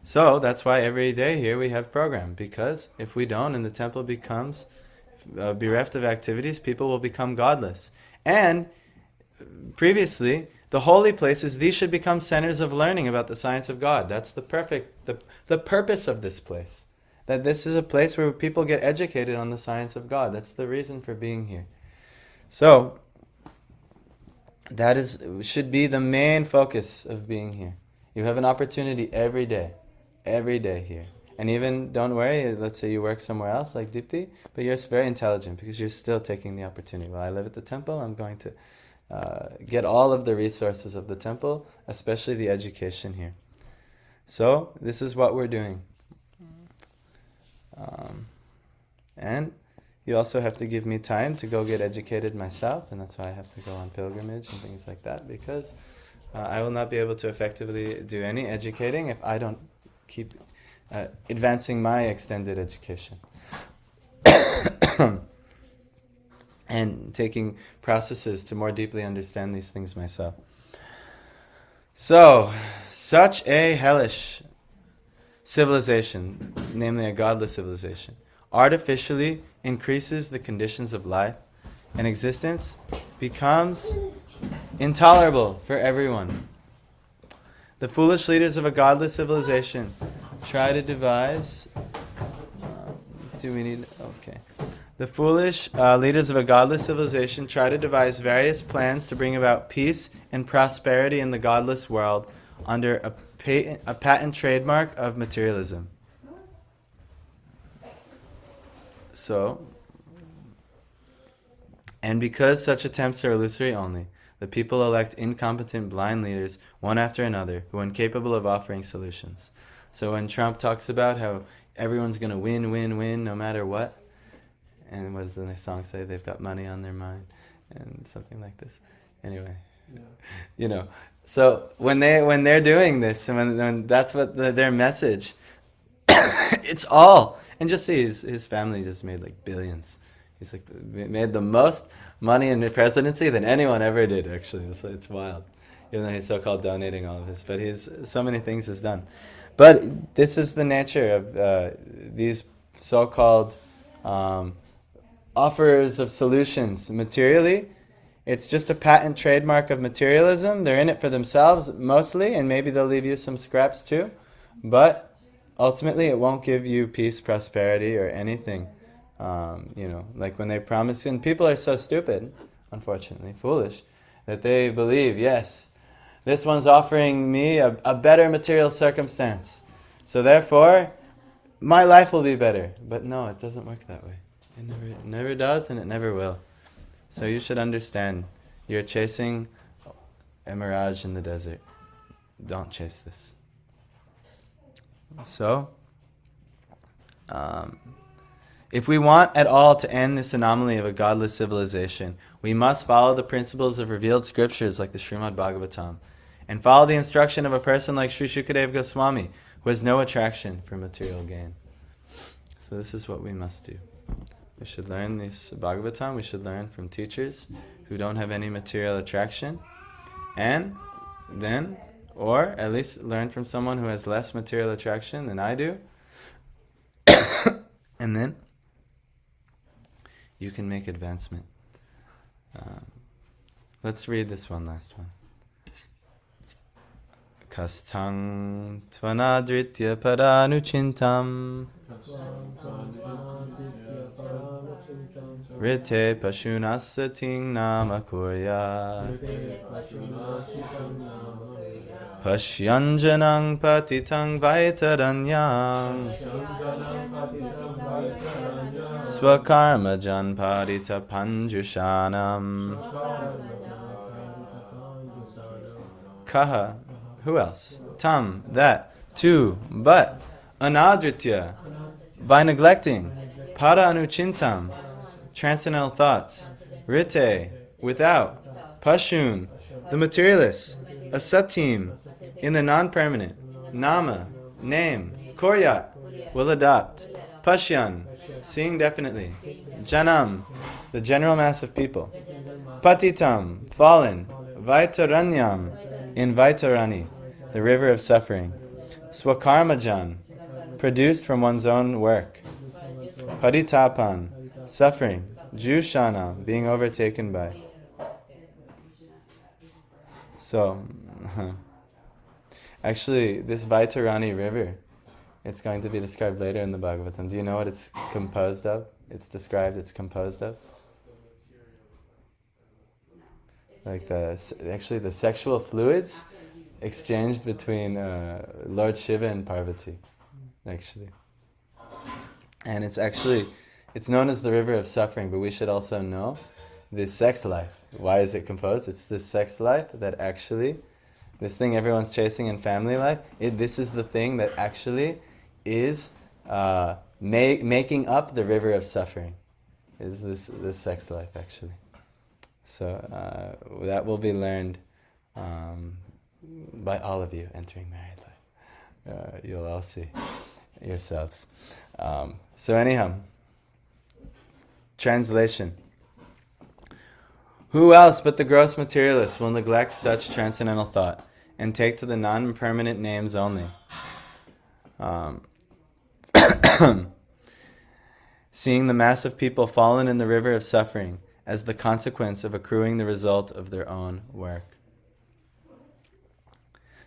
So that's why every day here we have program. Because if we don't and the temple becomes bereft of activities, people will become godless. And previously, the holy places, these should become centers of learning about the science of God. That's the purpose of this place. That this is a place where people get educated on the science of God. That's the reason for being here. So, that should be the main focus of being here. You have an opportunity every day here. And even, don't worry, let's say you work somewhere else like Dipti, but you're very intelligent because you're still taking the opportunity. While I live at the temple, I'm going to get all of the resources of the temple, especially the education here. So, this is what we're doing. And you also have to give me time to go get educated myself, and that's why I have to go on pilgrimage and things like that, because I will not be able to effectively do any educating if I don't keep advancing my extended education and taking processes to more deeply understand these things myself. So, such a hellish civilization, namely a godless civilization, artificially increases the conditions of life, and existence becomes intolerable for everyone. The foolish leaders of a godless civilization try to devise... The foolish leaders of a godless civilization try to devise various plans to bring about peace and prosperity in the godless world under a patent trademark of materialism. So, And because such attempts are illusory only, the people elect incompetent blind leaders one after another who are incapable of offering solutions. So when Trump talks about how everyone's going to win no matter what, and what does the next song say? They've got money on their mind and something like this. Anyway, Yeah. So when they're doing this, and when that's what their message, it's all. And just see, his family just made like billions. He's like made the most money in the presidency than anyone ever did. Actually, it's wild. Even though he's so-called donating all of this, but he's so many things he's done. But this is the nature of these so-called offers of solutions materially. It's just a patent trademark of materialism. They're in it for themselves mostly, and maybe they'll leave you some scraps too. But ultimately, it won't give you peace, prosperity, or anything. Like when they promise, and people are so stupid, unfortunately, foolish, that they believe, yes, this one's offering me a better material circumstance. So therefore, my life will be better. But no, it doesn't work that way. It never does, and it never will. So you should understand, you're chasing a mirage in the desert. Don't chase this. So, if we want at all to end this anomaly of a godless civilization, we must follow the principles of revealed scriptures like the Srimad Bhagavatam, and follow the instruction of a person like Sri Shukadeva Goswami, who has no attraction for material gain. So this is what we must do. We should learn this Bhagavatam, we should learn from teachers who don't have any material attraction, and then, or at least learn from someone who has less material attraction than I do, and then you can make advancement. Let's read this one last one. Kastang tvanadritya paranuchintam rite pashunasating nama kurya pashyanjanang patitang vaitaranyang swakarma janpadita panjushanam. Kaha, who else? Tam, that. Tu, but. Anadritya, by neglecting. Para anuchintam, transcendental thoughts. Rite, without. Pashun, the materialist. Asatim, in the non-permanent. Nama, name. Koryat, will adopt. Pashyan, seeing definitely. Janam, the general mass of people. Patitam, fallen. Vaitaranyam, in Vaitarani, the river of suffering. Swakarmajan, produced from one's own work. Paritapan, suffering. Jushana, being overtaken by. So, actually, this Vaitarani river, it's going to be described later in the Bhagavatam. Do you know what it's composed of? It's composed of? Like the sexual fluids exchanged between Lord Shiva and Parvati, actually. And it's known as the river of suffering, but we should also know this sex life. Why is it composed? It's this sex life that actually, this thing everyone's chasing in family life, this is the thing that actually is making up the river of suffering, is this sex life, actually. So that will be learned by all of you entering married life. You'll all see yourselves. So anyhow, translation. Who else but the gross materialist will neglect such transcendental thought and take to the non-permanent names only? Seeing the mass of people fallen in the river of suffering as the consequence of accruing the result of their own work.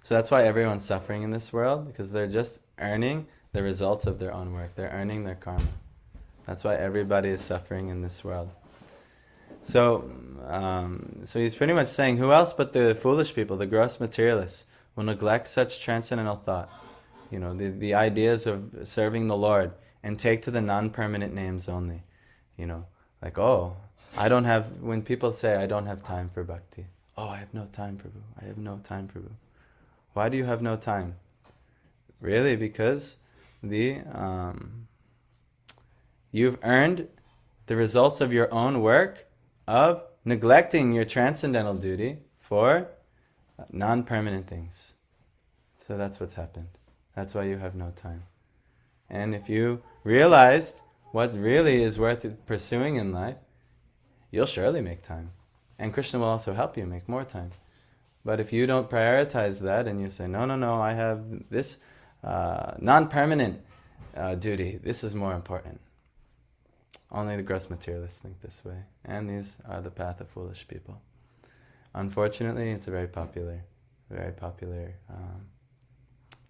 So that's why everyone's suffering in this world, because they're just earning the results of their own work. They're earning their karma. That's why everybody is suffering in this world. So he's pretty much saying, who else but the foolish people, the gross materialists, will neglect such transcendental thought, the ideas of serving the Lord, and take to the non-permanent names only, Like, when people say, I don't have time for bhakti. Oh, I have no time, Prabhu. I have no time, Prabhu. Why do you have no time? Really, because you've earned the results of your own work of neglecting your transcendental duty for non-permanent things. So that's what's happened. That's why you have no time. And if you realized what really is worth pursuing in life, you'll surely make time. And Krishna will also help you make more time. But if you don't prioritize that and you say, no, I have this non-permanent duty, this is more important. Only the gross materialists think this way. And these are the path of foolish people. Unfortunately, it's very popular,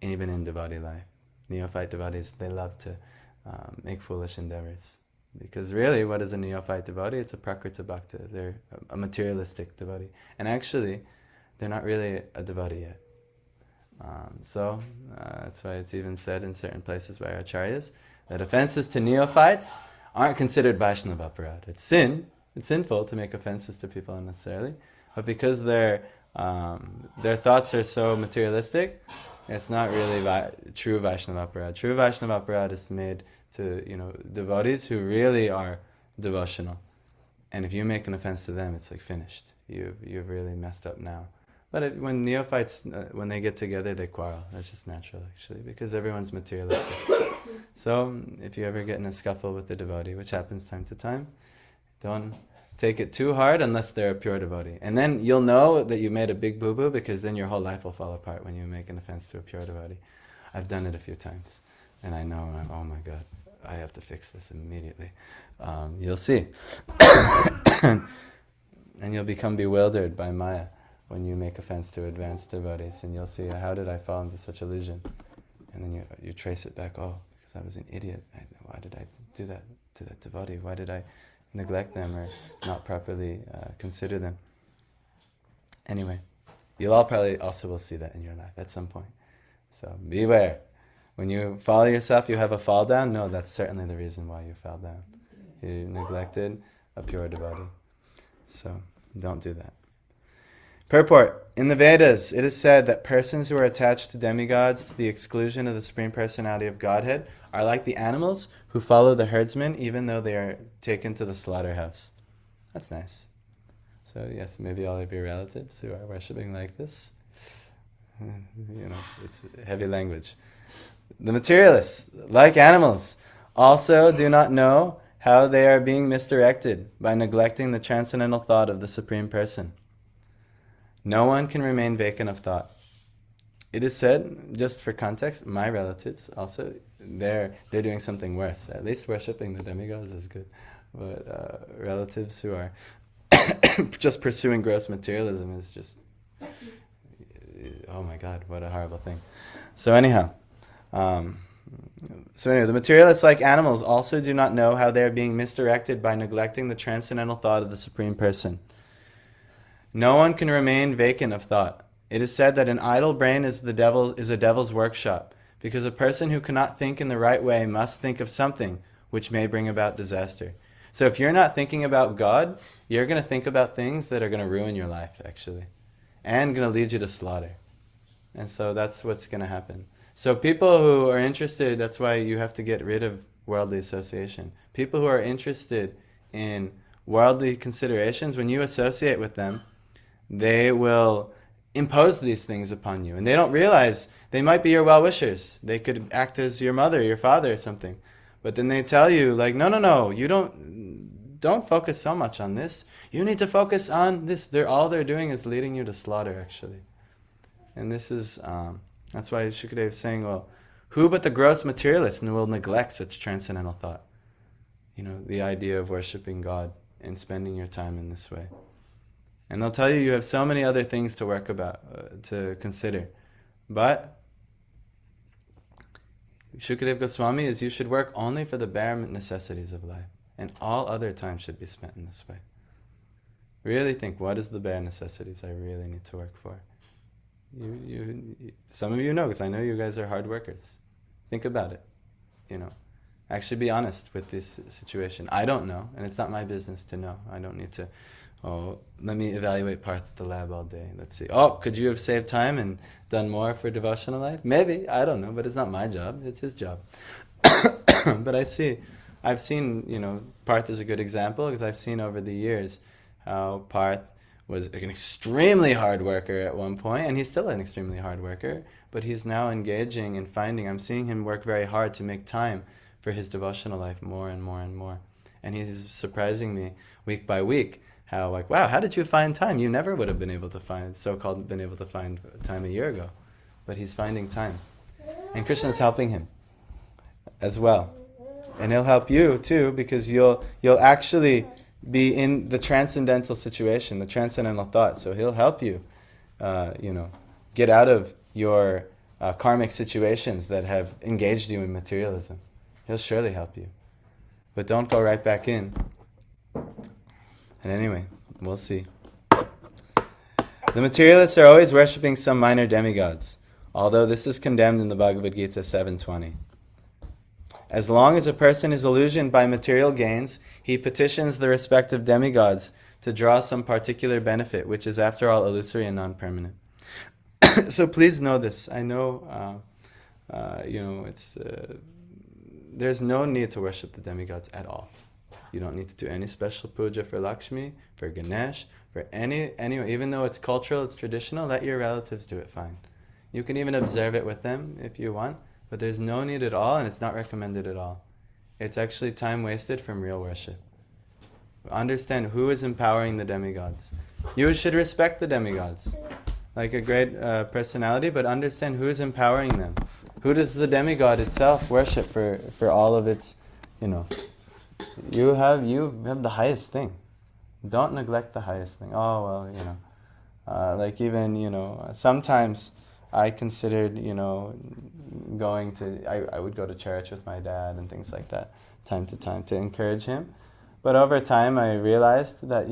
even in devotee life. Neophyte devotees, they love to make foolish endeavors. Because really, what is a neophyte devotee? It's a prakrita bhakta. They're a materialistic devotee. And actually, they're not really a devotee yet. So that's why it's even said in certain places by acharyas that offenses to neophytes aren't considered Vaishnava aparad. It's sinful to make offenses to people unnecessarily, but because their thoughts are so materialistic, it's not really true Vaishnava aparad. True Vaishnava aparad is made to devotees who really are devotional, and if you make an offense to them, it's like finished. You've really messed up now. But when neophytes, when they get together, they quarrel. That's just natural, actually, because everyone's materialistic. So if you ever get in a scuffle with a devotee, which happens time to time, don't take it too hard unless they're a pure devotee. And then you'll know that you made a big boo-boo, because then your whole life will fall apart when you make an offense to a pure devotee. I've done it a few times, and I know, oh my God, I have to fix this immediately. You'll see. And you'll become bewildered by Maya when you make offense to advanced devotees, and you'll see, how did I fall into such illusion? And then you trace it back, because I was an idiot. Why did I do that to that devotee? Why did I neglect them or not properly consider them? Anyway, you'll all probably also will see that in your life at some point. So beware. When you fall yourself, you have a fall down? No, that's certainly the reason why you fell down. You neglected a pure devotee. So don't do that. Purport. In the Vedas, it is said that persons who are attached to demigods to the exclusion of the Supreme Personality of Godhead are like the animals who follow the herdsman even though they are taken to the slaughterhouse. That's nice. So yes, maybe all of your relatives who are worshipping like this, it's heavy language. The materialists, like animals, also do not know how they are being misdirected by neglecting the transcendental thought of the Supreme Person. No one can remain vacant of thought. It is said, just for context, my relatives also, they're doing something worse. At least worshipping the demigods is good. But relatives who are just pursuing gross materialism is just, oh my God, what a horrible thing. So anyhow, the materialists, like animals, also do not know how they are being misdirected by neglecting the transcendental thought of the Supreme Person. No one can remain vacant of thought. It is said that an idle brain is a devil's workshop, because a person who cannot think in the right way must think of something which may bring about disaster. So if you're not thinking about God, you're going to think about things that are going to ruin your life, actually, and going to lead you to slaughter. And so that's what's going to happen. So people who are interested, that's why you have to get rid of worldly association. People who are interested in worldly considerations, when you associate with them, they will impose these things upon you. And they don't realize they might be your well-wishers. They could act as your mother, your father, or something. But then they tell you, like, no, you don't focus so much on this. You need to focus on this. All they're doing is leading you to slaughter, actually. And this is, that's why Shukadeva is saying, well, who but the gross materialist will neglect such transcendental thought? The idea of worshipping God and spending your time in this way. And they'll tell you have so many other things to work about, to consider. But Shukadeva Goswami is you should work only for the bare necessities of life. And all other time should be spent in this way. Really think, what is the bare necessities I really need to work for? Some of you know, because I know you guys are hard workers. Think about it. Actually be honest with this situation. I don't know, and it's not my business to know. I don't need to, let me evaluate Parth at the lab all day. Let's see. Oh, could you have saved time and done more for devotional life? Maybe, I don't know, but it's not my job. It's his job. But I've seen, Parth is a good example, because I've seen over the years how Parth was an extremely hard worker at one point, and he's still an extremely hard worker, but he's now engaging and I'm seeing him work very hard to make time for his devotional life more and more and more. And he's surprising me week by week, how wow, how did you find time? You never would have been able to find time a year ago. But he's finding time. And Krishna's helping him as well. And he'll help you too, because you'll actually be in the transcendental situation, the transcendental thought. So he'll help you, get out of your karmic situations that have engaged you in materialism. He'll surely help you. But don't go right back in. And anyway, we'll see. The materialists are always worshipping some minor demigods, although this is condemned in the Bhagavad Gita 7.20. As long as a person is illusioned by material gains, he petitions the respective demigods to draw some particular benefit, which is after all illusory and non-permanent. So please know this. I know, there's no need to worship the demigods at all. You don't need to do any special puja for Lakshmi, for Ganesh, for anyone. Even though it's cultural, it's traditional, let your relatives do it, fine. You can even observe it with them if you want, but there's no need at all, and it's not recommended at all. It's actually time wasted from real worship. Understand who is empowering the demigods. You should respect the demigods, like a great personality, but understand who is empowering them. Who does the demigod itself worship for all of its, You have the highest thing. Don't neglect the highest thing. Oh, well, sometimes I considered, going to, I would go to church with my dad and things like that, time to time, to encourage him. But over time I realized that,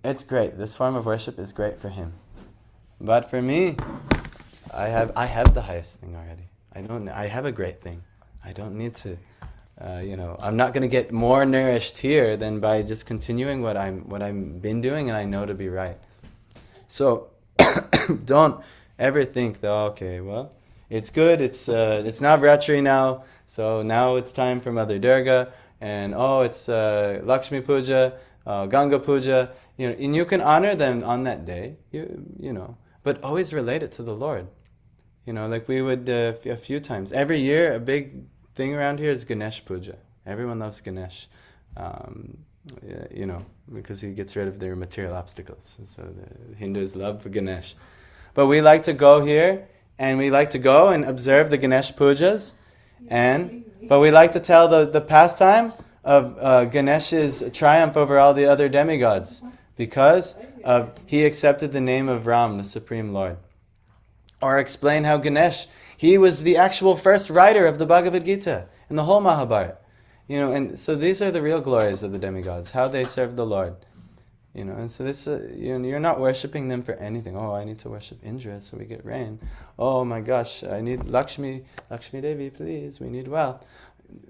it's great. This form of worship is great for him. But for me, I have the highest thing already. I have a great thing. I don't need to, I'm not going to get more nourished here than by just continuing what I've been doing and I know to be right. So don't ever think that, okay, well, it's good, it's Navratri now, so now it's time for Mother Durga, and it's Lakshmi Puja, Ganga Puja, and you can honor them on that day, but always relate it to the Lord. Like we would a few times. Every year, a big thing around here is Ganesh Puja. Everyone loves Ganesh, because he gets rid of their material obstacles. So the Hindus love Ganesh. But we like to go here, and we like to go and observe the Ganesh Pujas, but we like to tell the pastime of Ganesh's triumph over all the other demigods, because he accepted the name of Ram, the Supreme Lord. Or explain how Ganesh, he was the actual first writer of the Bhagavad Gita and the whole Mahabharata. And so these are the real glories of the demigods, how they serve the Lord. And so this, you're not worshipping them for anything. Oh, I need to worship Indra so we get rain. Oh my gosh, I need Lakshmi Devi, please, we need wealth.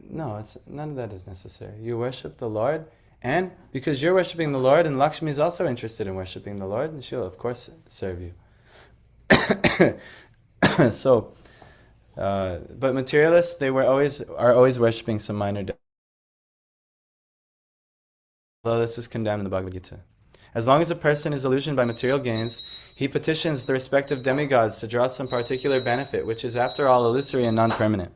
No, none of that is necessary. You worship the Lord, and because you're worshiping the Lord, and Lakshmi is also interested in worshiping the Lord, and she'll of course serve you. So, but materialists, are always worshipping some minor deity. Although this is condemned in the Bhagavad Gita. As long as a person is illusioned by material gains, he petitions the respective demigods to draw some particular benefit, which is after all illusory and non-permanent.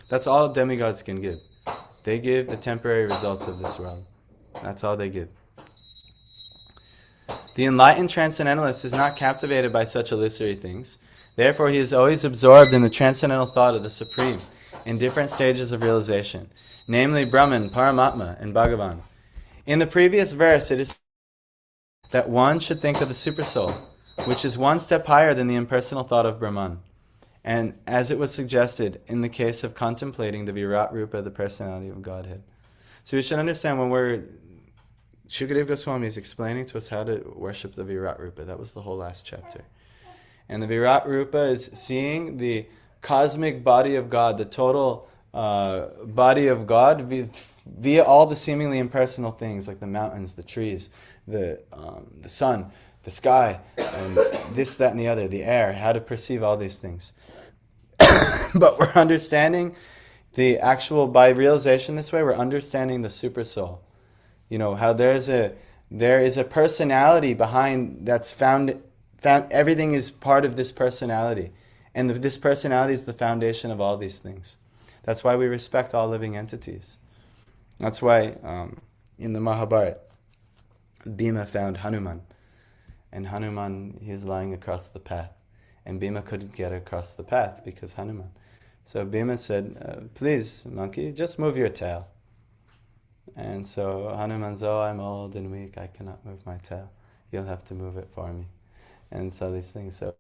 That's all demigods can give. They give the temporary results of this world. That's all they give. The enlightened transcendentalist is not captivated by such illusory things. Therefore, he is always absorbed in the transcendental thought of the Supreme in different stages of realization, namely Brahman, Paramatma, and Bhagavan. In the previous verse, it is that one should think of the Supersoul, which is one step higher than the impersonal thought of Brahman. And as it was suggested in the case of contemplating the Virat Rupa, the personality of Godhead. So we should understand Shukadeva Goswami is explaining to us how to worship the Virat Rupa. That was the whole last chapter. And the Virat Rupa is seeing the cosmic body of God, the total body of God via all the seemingly impersonal things like the mountains, the trees, the sun, the sky, and this, that, and the other, the air, how to perceive all these things. But we're understanding the actual, by realization this way, we're understanding the super soul. You know, how there is a personality behind that's found, everything is part of this personality. And this personality is the foundation of all these things. That's why we respect all living entities. That's why in the Mahabharata, Bhima found Hanuman. And Hanuman, he was lying across the path. And Bhima couldn't get across the path because Hanuman. So Bhima said, please, monkey, just move your tail. And so Hanuman said, oh, I'm old and weak, I cannot move my tail. You'll have to move it for me. And so these things. So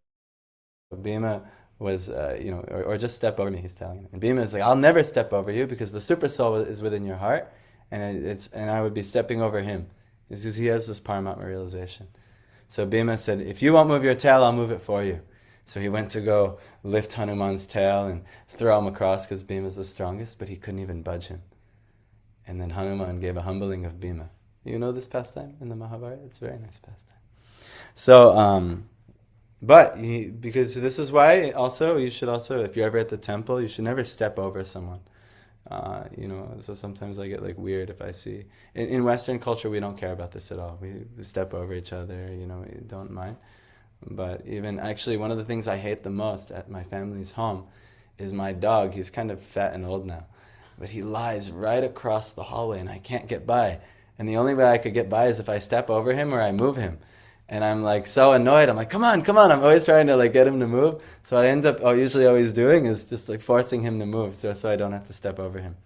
Bhima was, or just step over me, he's telling him. And Bhima is like, I'll never step over you because the super soul is within your heart, and I would be stepping over him. It's because he has this Paramatma realization. So Bhima said, if you won't move your tail, I'll move it for you. So he went to go lift Hanuman's tail and throw him across because Bhima's the strongest, but he couldn't even budge him. And then Hanuman gave a humbling of Bhima. You know this pastime in the Mahabharata? It's a very nice pastime. So, because this is why also, you should also, if you're ever at the temple, you should never step over someone. So sometimes I get like weird if I see, in Western culture we don't care about this at all. We step over each other, we don't mind. But even, actually one of the things I hate the most at my family's home is my dog. He's kind of fat and old now, but he lies right across the hallway and I can't get by. And the only way I could get by is if I step over him or I move him. And I'm like so annoyed. I'm like, come on. I'm always trying to like get him to move. So what I end up usually always doing is just like forcing him to move so I don't have to step over him.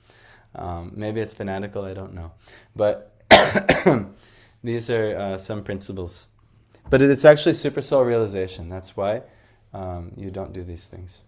Maybe it's fanatical, I don't know. But these are some principles. But it's actually super soul realization. That's why you don't do these things.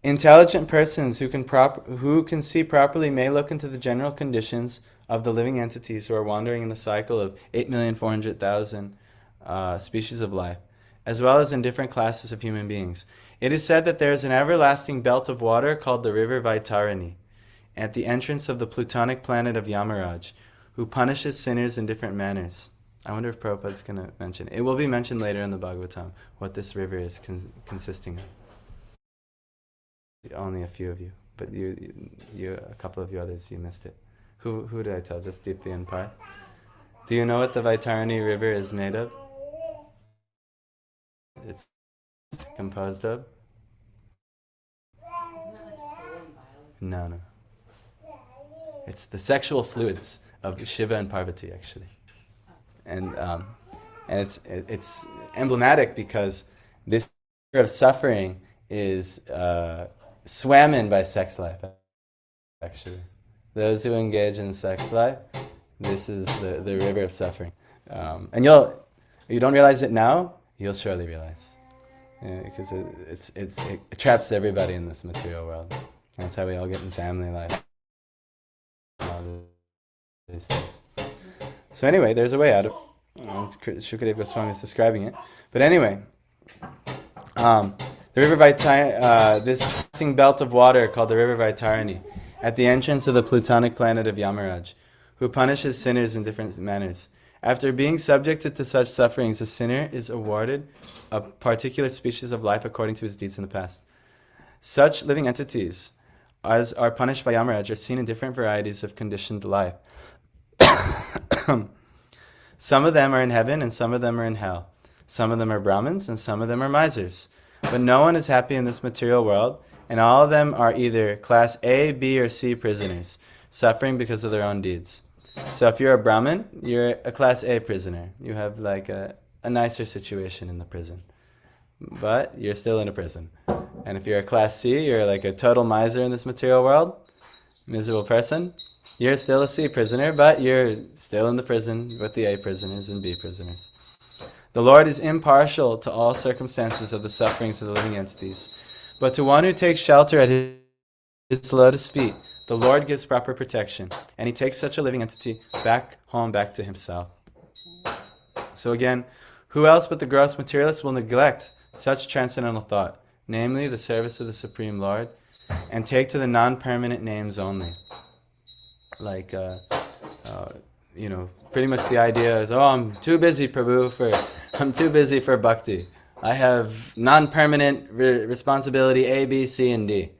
Intelligent persons who can see properly may look into the general conditions of the living entities who are wandering in the cycle of 8,400,000 species of life, as well as in different classes of human beings. It is said that there is an everlasting belt of water called the river Vaitarani at the entrance of the plutonic planet of Yamaraj, who punishes sinners in different manners. I wonder if Prabhupada's going to mention. It will be mentioned later in the Bhagavatam, what this river is consisting of. Only a few of you, but a couple of you others, you missed it. Who did I tell? Just Deepthi and Pai? Do you know what the Vaitarani river is made of? It's composed of? No. It's the sexual fluids of Shiva and Parvati, actually. And it's emblematic because this of suffering is swam in by sex life, actually. Those who engage in sex life, this is the river of suffering. And you don't realize it now, you'll surely realize. Because it traps everybody in this material world. That's how we all get in family life. All these things. So anyway, there's a way out of it. Shukadeva Goswami is describing it. But anyway, the river Vaitarani, this belt of water called the river Vaitarani, at the entrance of the plutonic planet of Yamaraj, who punishes sinners in different manners. After being subjected to such sufferings, a sinner is awarded a particular species of life according to his deeds in the past. Such living entities as are punished by Yamaraj are seen in different varieties of conditioned life. Some of them are in heaven and some of them are in hell. Some of them are Brahmins and some of them are misers. But no one is happy in this material world, and all of them are either class A, B, or C prisoners, suffering because of their own deeds. So if you're a Brahmin, you're a class A prisoner. You have like a nicer situation in the prison. But you're still in a prison. And if you're a class C, you're like a total miser in this material world, miserable person. You're still a C prisoner, but you're still in the prison with the A prisoners and B prisoners. The Lord is impartial to all circumstances of the sufferings of the living entities. But to one who takes shelter at his lotus feet, the Lord gives proper protection, and he takes such a living entity back to himself. So again, who else but the gross materialist will neglect such transcendental thought? namely the service of the Supreme Lord, and take to the non-permanent names only. Like, pretty much the idea is, I'm too busy, Prabhu, I'm too busy for bhakti. I have non-permanent responsibility A, B, C, and D.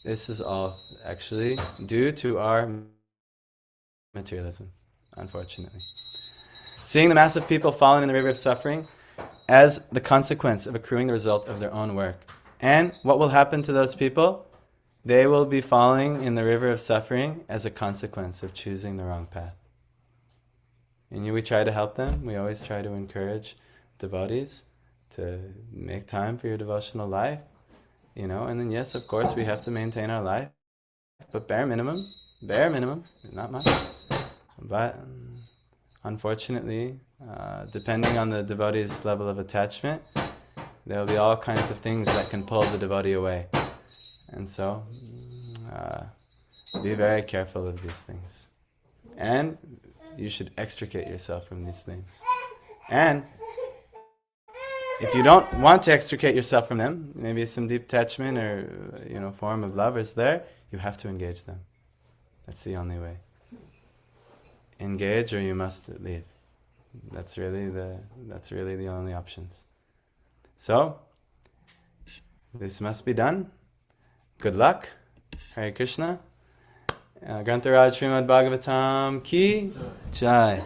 This is all actually due to our materialism, unfortunately. Seeing the mass of people fallen in the river of suffering as the consequence of accruing the result of their own work. And what will happen to those people? They will be falling in the river of suffering as a consequence of choosing the wrong path. And we try to help them. We always try to encourage devotees to make time for your devotional life. And then yes, of course, we have to maintain our life. But bare minimum, not much. But unfortunately, depending on the devotee's level of attachment, there will be all kinds of things that can pull the devotee away. And so, be very careful of these things. And you should extricate yourself from these things. And if you don't want to extricate yourself from them, maybe some deep attachment or form of love is there, you have to engage them. That's the only way. Engage or you must leave. That's really the only options. So, this must be done. Good luck. Hare Krishna. Grantharaj Srimad Bhagavatam Ki Jai.